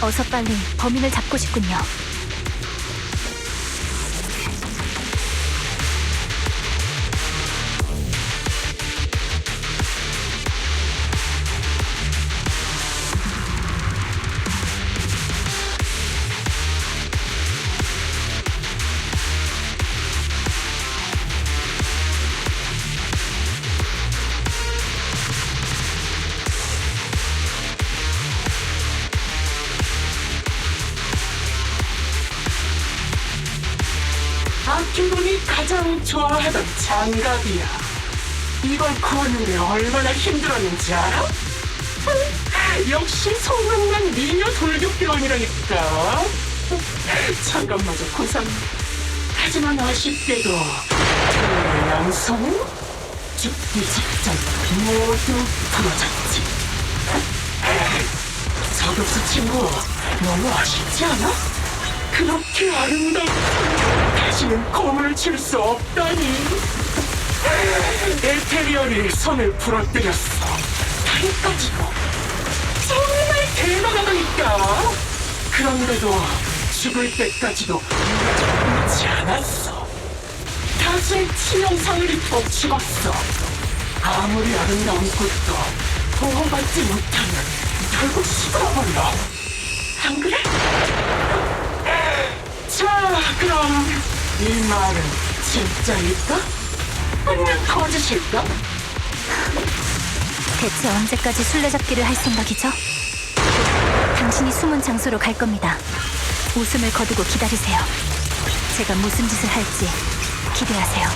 Speaker 4: 어서 빨리 범인을 잡고 싶군요.
Speaker 8: 아키분이 가장 좋아하던 장갑이야. 이걸 구하는데 얼마나 힘들었는지 알아? 역시 소문난 미녀 돌격병이라니까. 장갑마저 고상. 하지만 아쉽게도 그 양성은 죽기 직전 모두 부러졌지. 저격수 친구, 너무 아쉽지 않아? 그렇게 아름답고 다시는 검을 칠 수 없다니. 에테리얼이 손을 부러뜨렸어. 다리까지도. 정말 대단하다니까. 그런데도 죽을 때까지도 무너지 않았어. 다시 치명상을 입고 죽었어. 아무리 아름다운 꽃도 보호받지 못하면 결국 식어버려. 안 그래? 자, 그럼 이 말은 진짜일까? 아니면 거짓일까?
Speaker 4: 대체 언제까지 술래잡기를 할 생각이죠? 당신이 숨은 장소로 갈 겁니다. 웃음을 거두고 기다리세요. 제가 무슨 짓을 할지 기대하세요.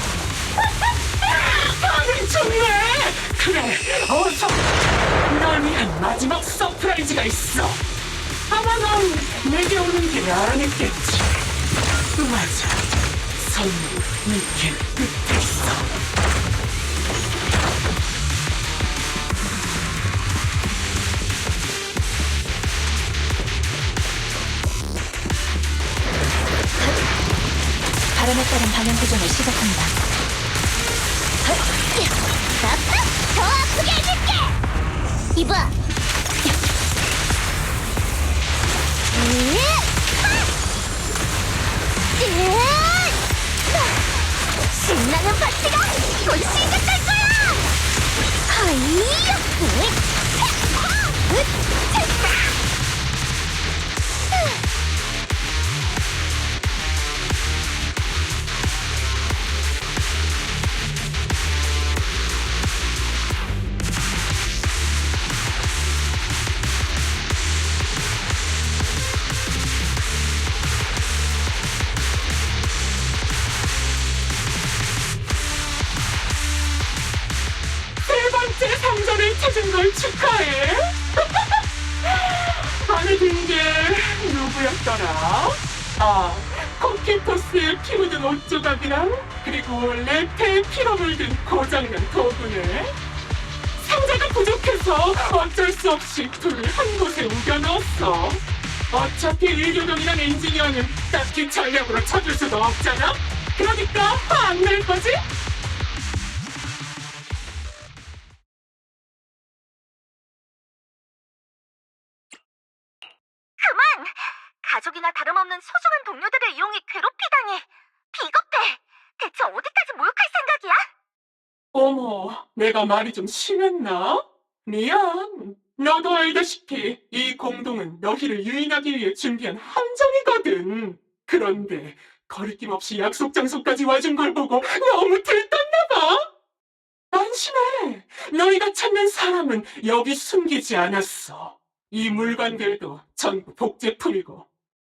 Speaker 8: 반응 좋네! 그래, 어서! 널 위한 마지막 서프라이즈가 있어! 아마 넌 내게 오는 길을 알아냈겠지. 맞아, 선물 이길 끝에 있어.
Speaker 4: 바람에 따른 방향 조정을 시작합니다.
Speaker 2: 더 아프게 해줄게! 이봐! 신나는 파티가 곧 시작할 거야!
Speaker 8: 세 번째 상자를 찾은 걸 축하해. 안에 든 게 누구였더라? 아, 코키토스의 피 묻은 옷 조각이랑 그리고 레페의 피로 물든 고장난 도구네. 상자가 부족해서 어쩔 수 없이 둘을 한 곳에 우겨 넣었어. 어차피 일교동이란 엔지니어는 딱히 전력으로 찾을 수도 없잖아. 그러니까 화 안 낼 거지?
Speaker 2: 가족이나 다름없는 소중한 동료들을 이용해 괴롭히다니 비겁해. 대체 어디까지 모욕할 생각이야?
Speaker 8: 어머, 내가 말이 좀 심했나? 미안. 너도 알다시피 이 공동은 너희를 유인하기 위해 준비한 함정이거든. 그런데 거리낌 없이 약속 장소까지 와준 걸 보고 너무 들떴나 봐. 안심해. 너희가 찾는 사람은 여기 숨기지 않았어. 이 물건들도 전부 복제품이고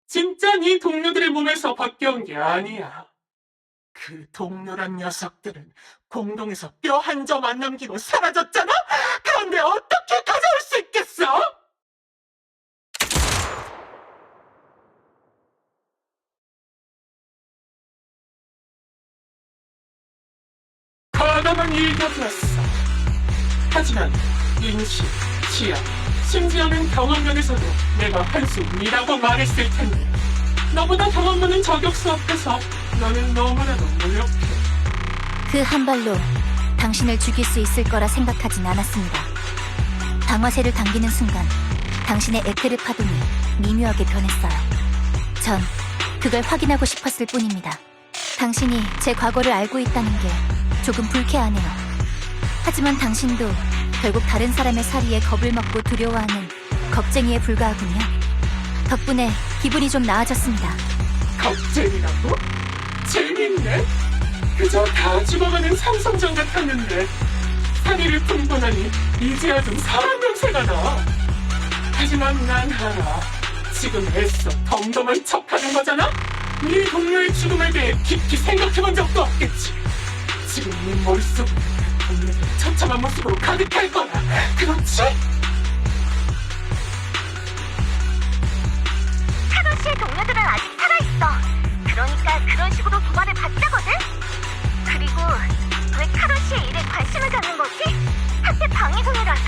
Speaker 8: 진짜 네 동료들의 몸에서 벗겨온 게 아니야. 그 동료란 녀석들은 공동에서 뼈 한 점 안 남기고 사라졌잖아? 그런데 어떻게 가져올 수 있겠어? 과감한 일격이었어. 하지만 인식, 지향, 심지어는 경험 면에서도 내가 한숨이라고 말했을 텐데 너보다 경험 많은 저격수 앞에서 너는 너무나도 무력해.
Speaker 4: 그 한 발로 당신을 죽일 수 있을 거라 생각하진 않았습니다. 방아쇠를 당기는 순간 당신의 에테르 파동이 미묘하게 변했어요. 전 그걸 확인하고 싶었을 뿐입니다. 당신이 제 과거를 알고 있다는 게 조금 불쾌하네요. 하지만 당신도 결국 다른 사람의 살이에 겁을 먹고 두려워하는 겁쟁이에 불과하군요. 덕분에 기분이 좀 나아졌습니다.
Speaker 8: 겁쟁이라고? 재밌네. 그저 다 죽어가는 삼성장 같았는데 사기를 품고 나니 이제야 좀 사람 냄새가 나. 하지만 난 알아. 지금 애써 덤덤한 척하는 거잖아? 네 동료의 죽음에 대해 깊이 생각해본 적도 없겠지. 지금 네 머릿속은 그 동료들의 처참한 모습으로 가득할 거야. 그렇지?
Speaker 2: 카론 씨의 동료들은 아직 살아있어. 그러니까 그런 식으로 도발을 받자거든? 그리고 왜 카론 씨의 일에 관심을 갖는 거지? 하필 방위군이라서?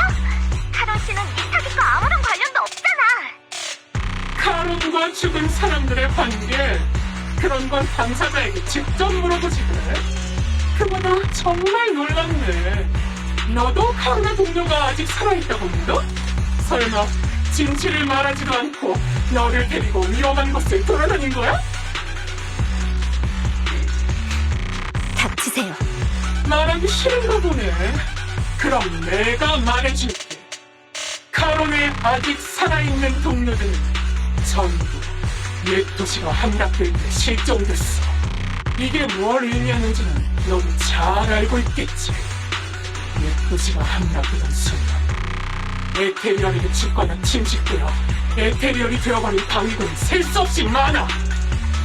Speaker 2: 카론 씨는 이 타깃과 아무런 관련도 없잖아.
Speaker 8: 카론과 죽은 사람들의 관계, 그런 건 당사자에게 직접 물어보지 그래? 그보다 정말 놀랍네. 너도 카론의 동료가 아직 살아있다고 믿어? 설마 진실을 말하지도 않고 너를 데리고 위험한 곳을 돌아다닌 거야?
Speaker 4: 닥치세요.
Speaker 8: 말하기 싫은가 보네. 그럼 내가 말해줄게. 카론의 아직 살아있는 동료들은 전부 옛 도시가 함락될 때 실종됐어. 이게 뭘 의미하는지는 너도 잘 알고 있겠지. 옛 도시가 함락되던 순간 에테리얼에게 죽거나 침식되어 에테리얼이 되어버린 방위군이 셀 수 없이 많아.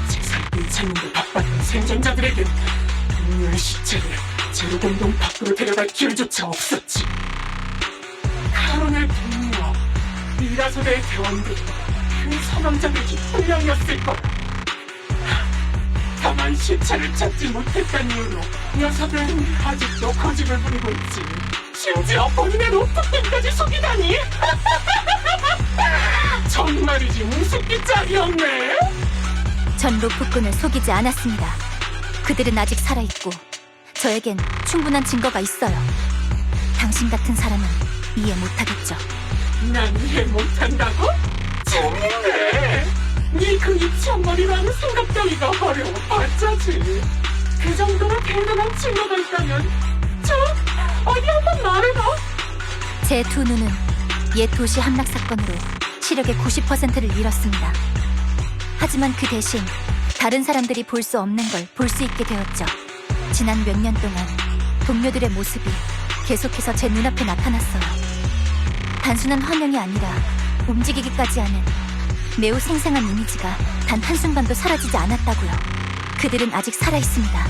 Speaker 8: 제살길 찾는 데 바빴던 생존자들에겐 동료의 시체를 제로공동 밖으로 데려갈 길조차 없었지. 카론의 동료 미라소대의 대원들이 그 사망자들 중 한 명이었을 거야. 다만 시체를 찾지 못했다는 이유로 녀석은 아직도 고집을 부리고 있지. 심지어 본인의 로프꾼까지 속이다니. 정말이지 우습기 짝이었네.
Speaker 4: 전 로프꾼을 속이지 않았습니다. 그들은 아직 살아있고 저에겐 충분한 증거가 있어요. 당신 같은 사람은 이해 못하겠죠.
Speaker 8: 난 이해 못한다고? 재밌네. 네 그 유치한 머리라는 생각 따위가 어려워. 어쩌지. 그 정도로 대단한 증거가 있다면 저 어디 한번 말해봐.
Speaker 4: 제 두 눈은 옛 도시 함락 사건으로 시력의 90%를 잃었습니다. 하지만 그 대신 다른 사람들이 볼 수 없는 걸 볼 수 있게 되었죠. 지난 몇 년 동안 동료들의 모습이 계속해서 제 눈앞에 나타났어요. 단순한 화면이 아니라 움직이기까지 하는 매우 생생한 이미지가 단 한순간도 사라지지 않았다고요. 그들은 아직 살아있습니다.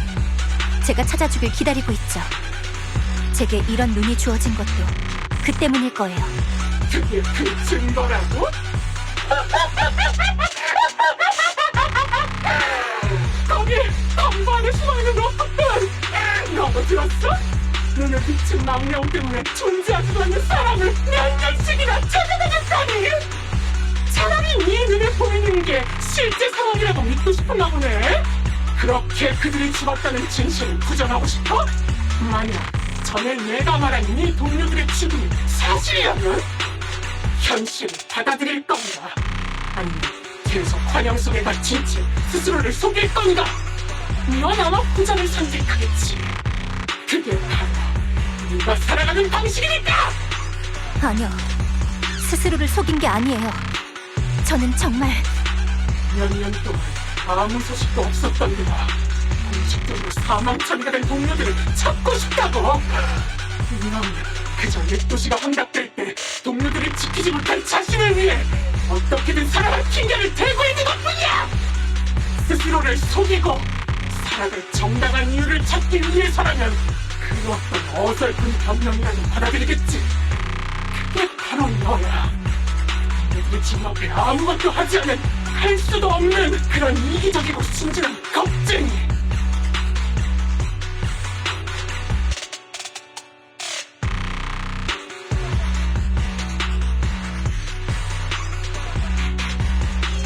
Speaker 4: 제가 찾아주길 기다리고 있죠. 제게 이런 눈이 주어진 것도 그 때문일 거예요.
Speaker 8: 그게 그 증거라고? 거기 건부 안에 숨어있는 로프꾼! 너도 들었어? 눈을 비친 망령 때문에 존재하지도 않는 사람을 몇 년씩이나 찾아다녔다니! 차라리 네 눈에 보이는 게 실제 상황이라고 믿고 싶은가 보네? 그렇게 그들이 죽었다는 진실을 부정하고 싶어? 만약 전에 내가 말한 네 동료들의 죽음이 사실이라면 현실을 받아들일 건가? 아니면 계속 환영 속에 갇힌 채 스스로를 속일 건가? 넌 아마 후자를 선택하겠지. 그게 바로 네가 살아가는 방식이니까!
Speaker 4: 아니요. 스스로를 속인 게 아니에요. 저는 정말
Speaker 8: 몇 년 동안 아무 소식도 없었던 네가 공식적으로 사망 처리가 된 동료들을 찾고 싶다고! 넌 그저 옛 도시가 함락될 때 동료들이 지키지 못한 자신을 위해 어떻게든 살아갈 핑계를 대고 있는 것뿐이야! 스스로를 속이고 살아갈 정당한 이유를 찾기 위해서라면 그 어떤 어설픈 변명이라도 받아들이겠지. 그게 바로 너야. 동료들의 지금 앞에 아무것도 하지 않은 할 수도 없는 그런 이기적이고 순진한 겁쟁이.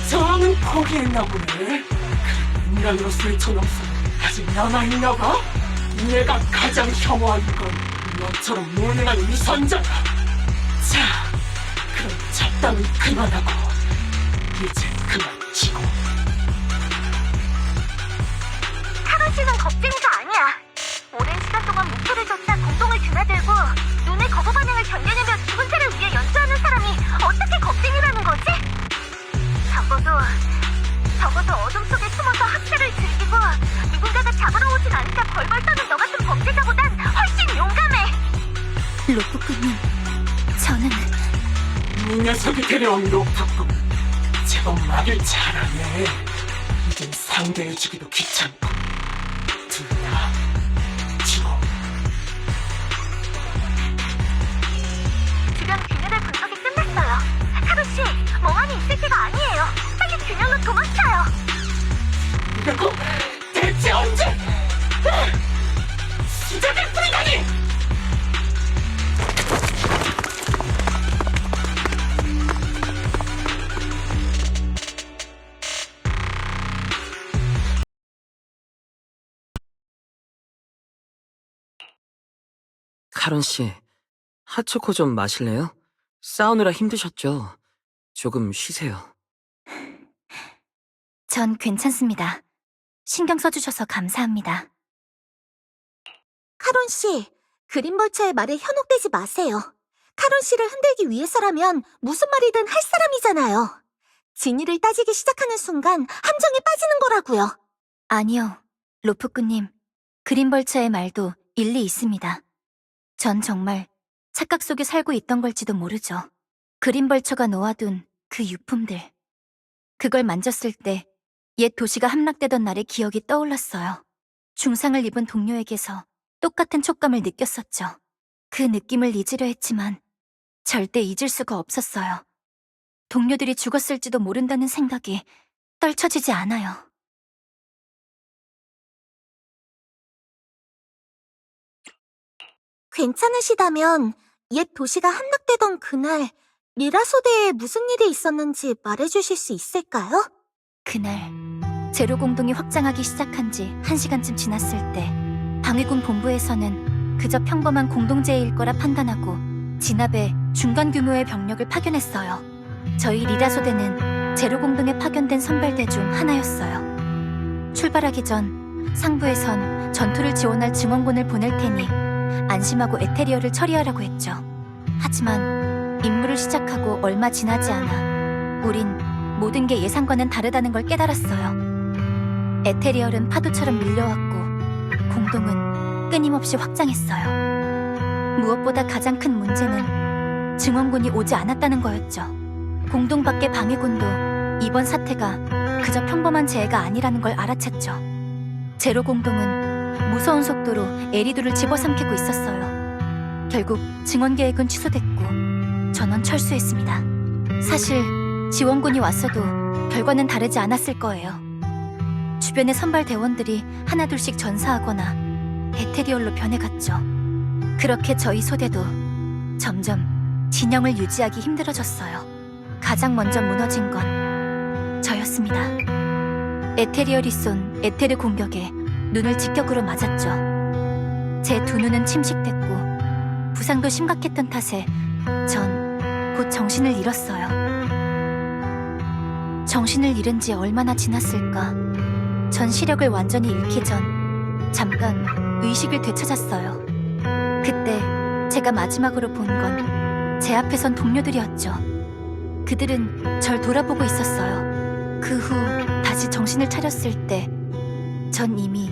Speaker 8: 저항은 포기했나 보네. 인간으로서의 존엄성 아직 남아있나 봐? 내가 가장 혐오하는 건 너처럼 무능한 위선자야. 자, 농담은 그만하고 이제 그만 치고.
Speaker 2: 카론 씨는 겁쟁이가 아니야. 오랜 시간 동안 목표를 쫓아 공동을 드나들고 눈의 거부 반응을 견뎌내며 죽은 자를 위해 연주하는 사람이 어떻게 겁쟁이라는 거지? 적어도 어둠 속에 숨어서 학살을 즐기고 누군가가 잡으러 오진 않자 벌벌 떠는 너 같은 범죄자보단 훨씬 용감해.
Speaker 4: 로프꾼님, 저는
Speaker 8: 이 녀석이 데려온 로프꾼 제법 말을 잘하네. 이젠 상대해주기도 귀찮고 둘 다 치고.
Speaker 2: 주변 균열의 분석이 끝났어요. 카론 씨, 멍하니 있을 때가 아니에요. 빨리 균열로 도망쳐요.
Speaker 8: 이라고 대체 언제 시작을 뿌리다니!
Speaker 3: 카론 씨, 핫초코 좀 마실래요? 싸우느라 힘드셨죠? 조금 쉬세요.
Speaker 4: 전 괜찮습니다. 신경 써주셔서 감사합니다.
Speaker 2: 카론 씨, 그린벌처의 말에 현혹되지 마세요. 카론 씨를 흔들기 위해서라면 무슨 말이든 할 사람이잖아요. 진위를 따지기 시작하는 순간 함정에 빠지는 거라고요.
Speaker 4: 아니요, 로프꾼님. 그린벌처의 말도 일리 있습니다. 전 정말 착각 속에 살고 있던 걸지도 모르죠. 그린벌처가 놓아둔 그 유품들. 그걸 만졌을 때 옛 도시가 함락되던 날의 기억이 떠올랐어요. 중상을 입은 동료에게서 똑같은 촉감을 느꼈었죠. 그 느낌을 잊으려 했지만 절대 잊을 수가 없었어요. 동료들이 죽었을지도 모른다는 생각이 떨쳐지지 않아요.
Speaker 2: 괜찮으시다면 옛 도시가 함락되던 그날 리라소대에 무슨 일이 있었는지 말해주실 수 있을까요?
Speaker 4: 그날 제로 공동이 확장하기 시작한 지 1시간쯤 지났을 때 방위군 본부에서는 그저 평범한 공동체일 거라 판단하고 진압에 중간 규모의 병력을 파견했어요. 저희 리라소대는 제로 공동에 파견된 선발대 중 하나였어요. 출발하기 전 상부에선 전투를 지원할 증원군을 보낼 테니 안심하고 에테리어를 처리하라고 했죠. 하지만 임무를 시작하고 얼마 지나지 않아 우린 모든 게 예상과는 다르다는 걸 깨달았어요. 에테리얼은 파도처럼 밀려왔고 공동은 끊임없이 확장했어요. 무엇보다 가장 큰 문제는 증원군이 오지 않았다는 거였죠. 공동 밖의 방위군도 이번 사태가 그저 평범한 재해가 아니라는 걸 알아챘죠. 제로 공동은 무서운 속도로 에리두를 집어삼키고 있었어요. 결국 증원 계획은 취소됐고 전원 철수했습니다. 사실 지원군이 왔어도 결과는 다르지 않았을 거예요. 주변의 선발 대원들이 하나둘씩 전사하거나 에테리얼로 변해갔죠. 그렇게 저희 소대도 점점 진영을 유지하기 힘들어졌어요. 가장 먼저 무너진 건 저였습니다. 에테리얼이 쏜 에테르 공격에 눈을 직격으로 맞았죠. 제 두 눈은 침식됐고 부상도 심각했던 탓에 전 곧 정신을 잃었어요. 정신을 잃은 지 얼마나 지났을까? 전 시력을 완전히 잃기 전 잠깐 의식을 되찾았어요. 그때 제가 마지막으로 본 건 제 앞에 선 동료들이었죠. 그들은 절 돌아보고 있었어요. 그 후 다시 정신을 차렸을 때 전 이미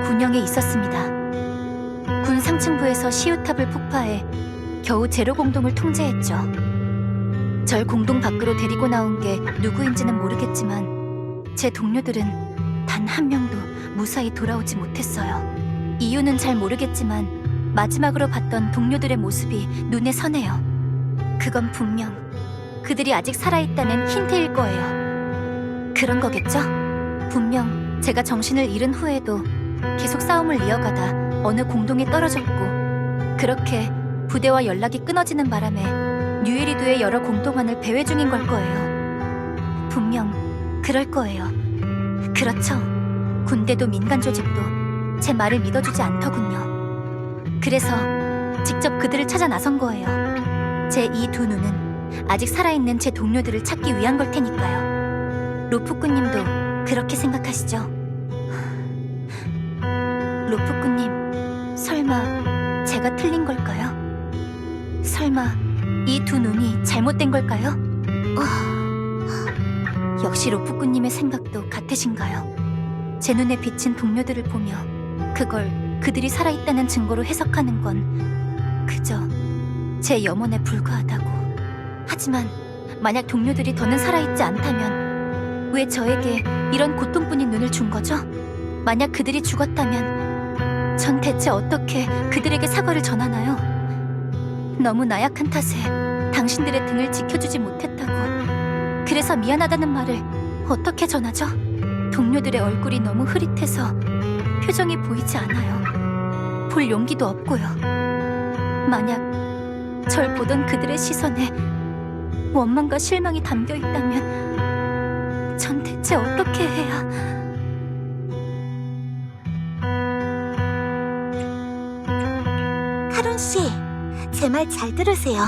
Speaker 4: 군영에 있었습니다. 군 상층부에서 시우탑을 폭파해 겨우 제로 공동을 통제했죠. 절 공동 밖으로 데리고 나온 게 누구인지는 모르겠지만 제 동료들은 단 한 명도 무사히 돌아오지 못했어요. 이유는 잘 모르겠지만 마지막으로 봤던 동료들의 모습이 눈에 선해요. 그건 분명 그들이 아직 살아있다는 힌트일 거예요. 그런 거겠죠? 분명 제가 정신을 잃은 후에도 계속 싸움을 이어가다 어느 공동에 떨어졌고 그렇게 부대와 연락이 끊어지는 바람에 뉴에리두의 여러 공동안을 배회 중인 걸 거예요. 분명 그럴 거예요. 그렇죠. 군대도 민간 조직도 제 말을 믿어주지 않더군요. 그래서 직접 그들을 찾아 나선 거예요. 제 이 두 눈은 아직 살아있는 제 동료들을 찾기 위한 걸 테니까요. 로프꾼님도 그렇게 생각하시죠? 로프꾼님, 설마 제가 틀린 걸까요? 설마 이 두 눈이 잘못된 걸까요? 역시 로프꾼님의 생각도 같으신가요? 제 눈에 비친 동료들을 보며 그걸 그들이 살아있다는 증거로 해석하는 건 그저 제 염원에 불과하다고. 하지만 만약 동료들이 더는 살아있지 않다면 왜 저에게 이런 고통뿐인 눈을 준 거죠? 만약 그들이 죽었다면 전 대체 어떻게 그들에게 사과를 전하나요? 너무 나약한 탓에 당신들의 등을 지켜주지 못했다고. 그래서 미안하다는 말을 어떻게 전하죠? 동료들의 얼굴이 너무 흐릿해서 표정이 보이지 않아요. 볼 용기도 없고요. 만약 절 보던 그들의 시선에 원망과 실망이 담겨 있다면 전 대체 어떻게 해야...
Speaker 2: 카론 씨, 제 말 잘 들으세요.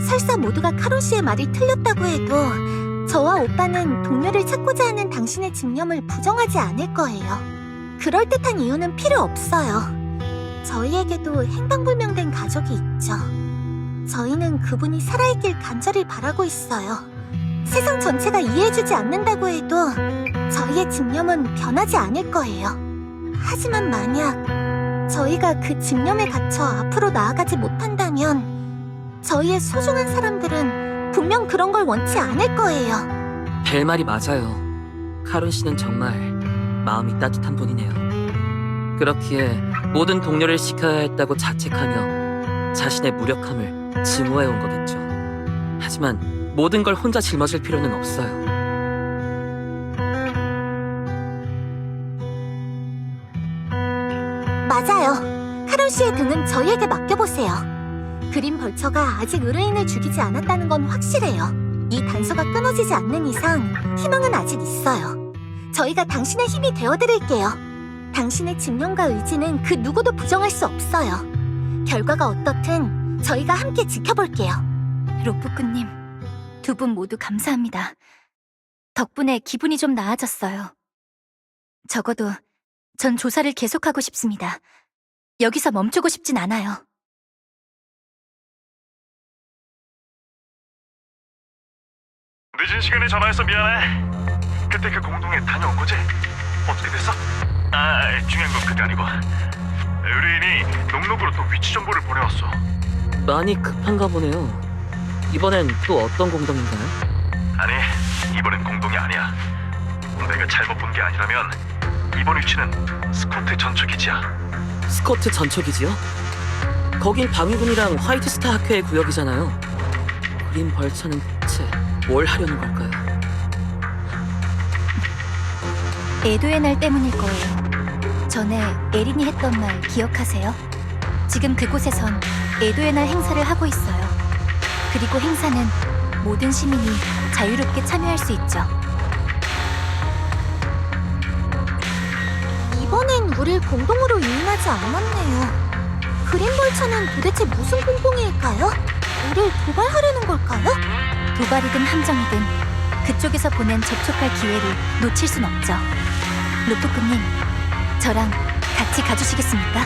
Speaker 2: 설사 모두가 카론 씨의 말이 틀렸다고 해도 저와 오빠는 동료를 찾고자 하는 당신의 집념을 부정하지 않을 거예요. 그럴듯한 이유는 필요 없어요. 저희에게도 행방불명된 가족이 있죠. 저희는 그분이 살아있길 간절히 바라고 있어요. 세상 전체가 이해해주지 않는다고 해도 저희의 집념은 변하지 않을 거예요. 하지만 만약 저희가 그 집념에 갇혀 앞으로 나아가지 못한다면 저희의 소중한 사람들은 분명 그런 걸 원치 않을 거예요.
Speaker 3: 벨 말이 맞아요. 카론 씨는 정말 마음이 따뜻한 분이네요. 그렇기에 모든 동료를 지켜야 했다고 자책하며 자신의 무력함을 증오해온 거겠죠. 하지만 모든 걸 혼자 짊어질 필요는 없어요.
Speaker 2: 맞아요. 카론 씨의 등은 저희에게 맡겨보세요. 그린 벌처가 아직 의뢰인을 죽이지 않았다는 건 확실해요. 이 단서가 끊어지지 않는 이상 희망은 아직 있어요. 저희가 당신의 힘이 되어드릴게요. 당신의 집념과 의지는 그 누구도 부정할 수 없어요. 결과가 어떻든 저희가 함께 지켜볼게요.
Speaker 4: 로프꾼님, 두 분 모두 감사합니다. 덕분에 기분이 좀 나아졌어요. 적어도 전 조사를 계속하고 싶습니다. 여기서 멈추고 싶진 않아요.
Speaker 1: 늦은 시간에 전화해서 미안해. 그때 그 공동에 다녀온 거지? 어떻게 됐어? 중요한 건 그게 아니고 의뢰인이 녹록으로 또 위치 정보를 보내왔어.
Speaker 3: 많이 급한가 보네요. 이번엔 또 어떤 공동인가요?
Speaker 1: 아니, 이번엔 공동이 아니야. 내가 잘못 본 게 아니라면 이번 위치는 스코트 전초기지야.
Speaker 3: 스코트 전초기지요? 거긴 방위군이랑 화이트스타 학회의 구역이잖아요. 그린 벌처는 대체 뭘 하려는 걸까요?
Speaker 4: 에도의 날 때문일 거예요. 전에 에린이 했던 말 기억하세요? 지금 그곳에선 에도의 날 행사를 하고 있어요. 그리고 행사는 모든 시민이 자유롭게 참여할 수 있죠.
Speaker 2: 이번엔 우릴 공동으로 유인하지 않았네요. 그린벌처는 도대체 무슨 공동일까요? 우릴 도발하려는 걸까요?
Speaker 4: 도발이든 함정이든 그쪽에서 보낸 접촉할 기회를 놓칠 순 없죠. 로프꾼님, 저랑 같이 가주시겠습니까?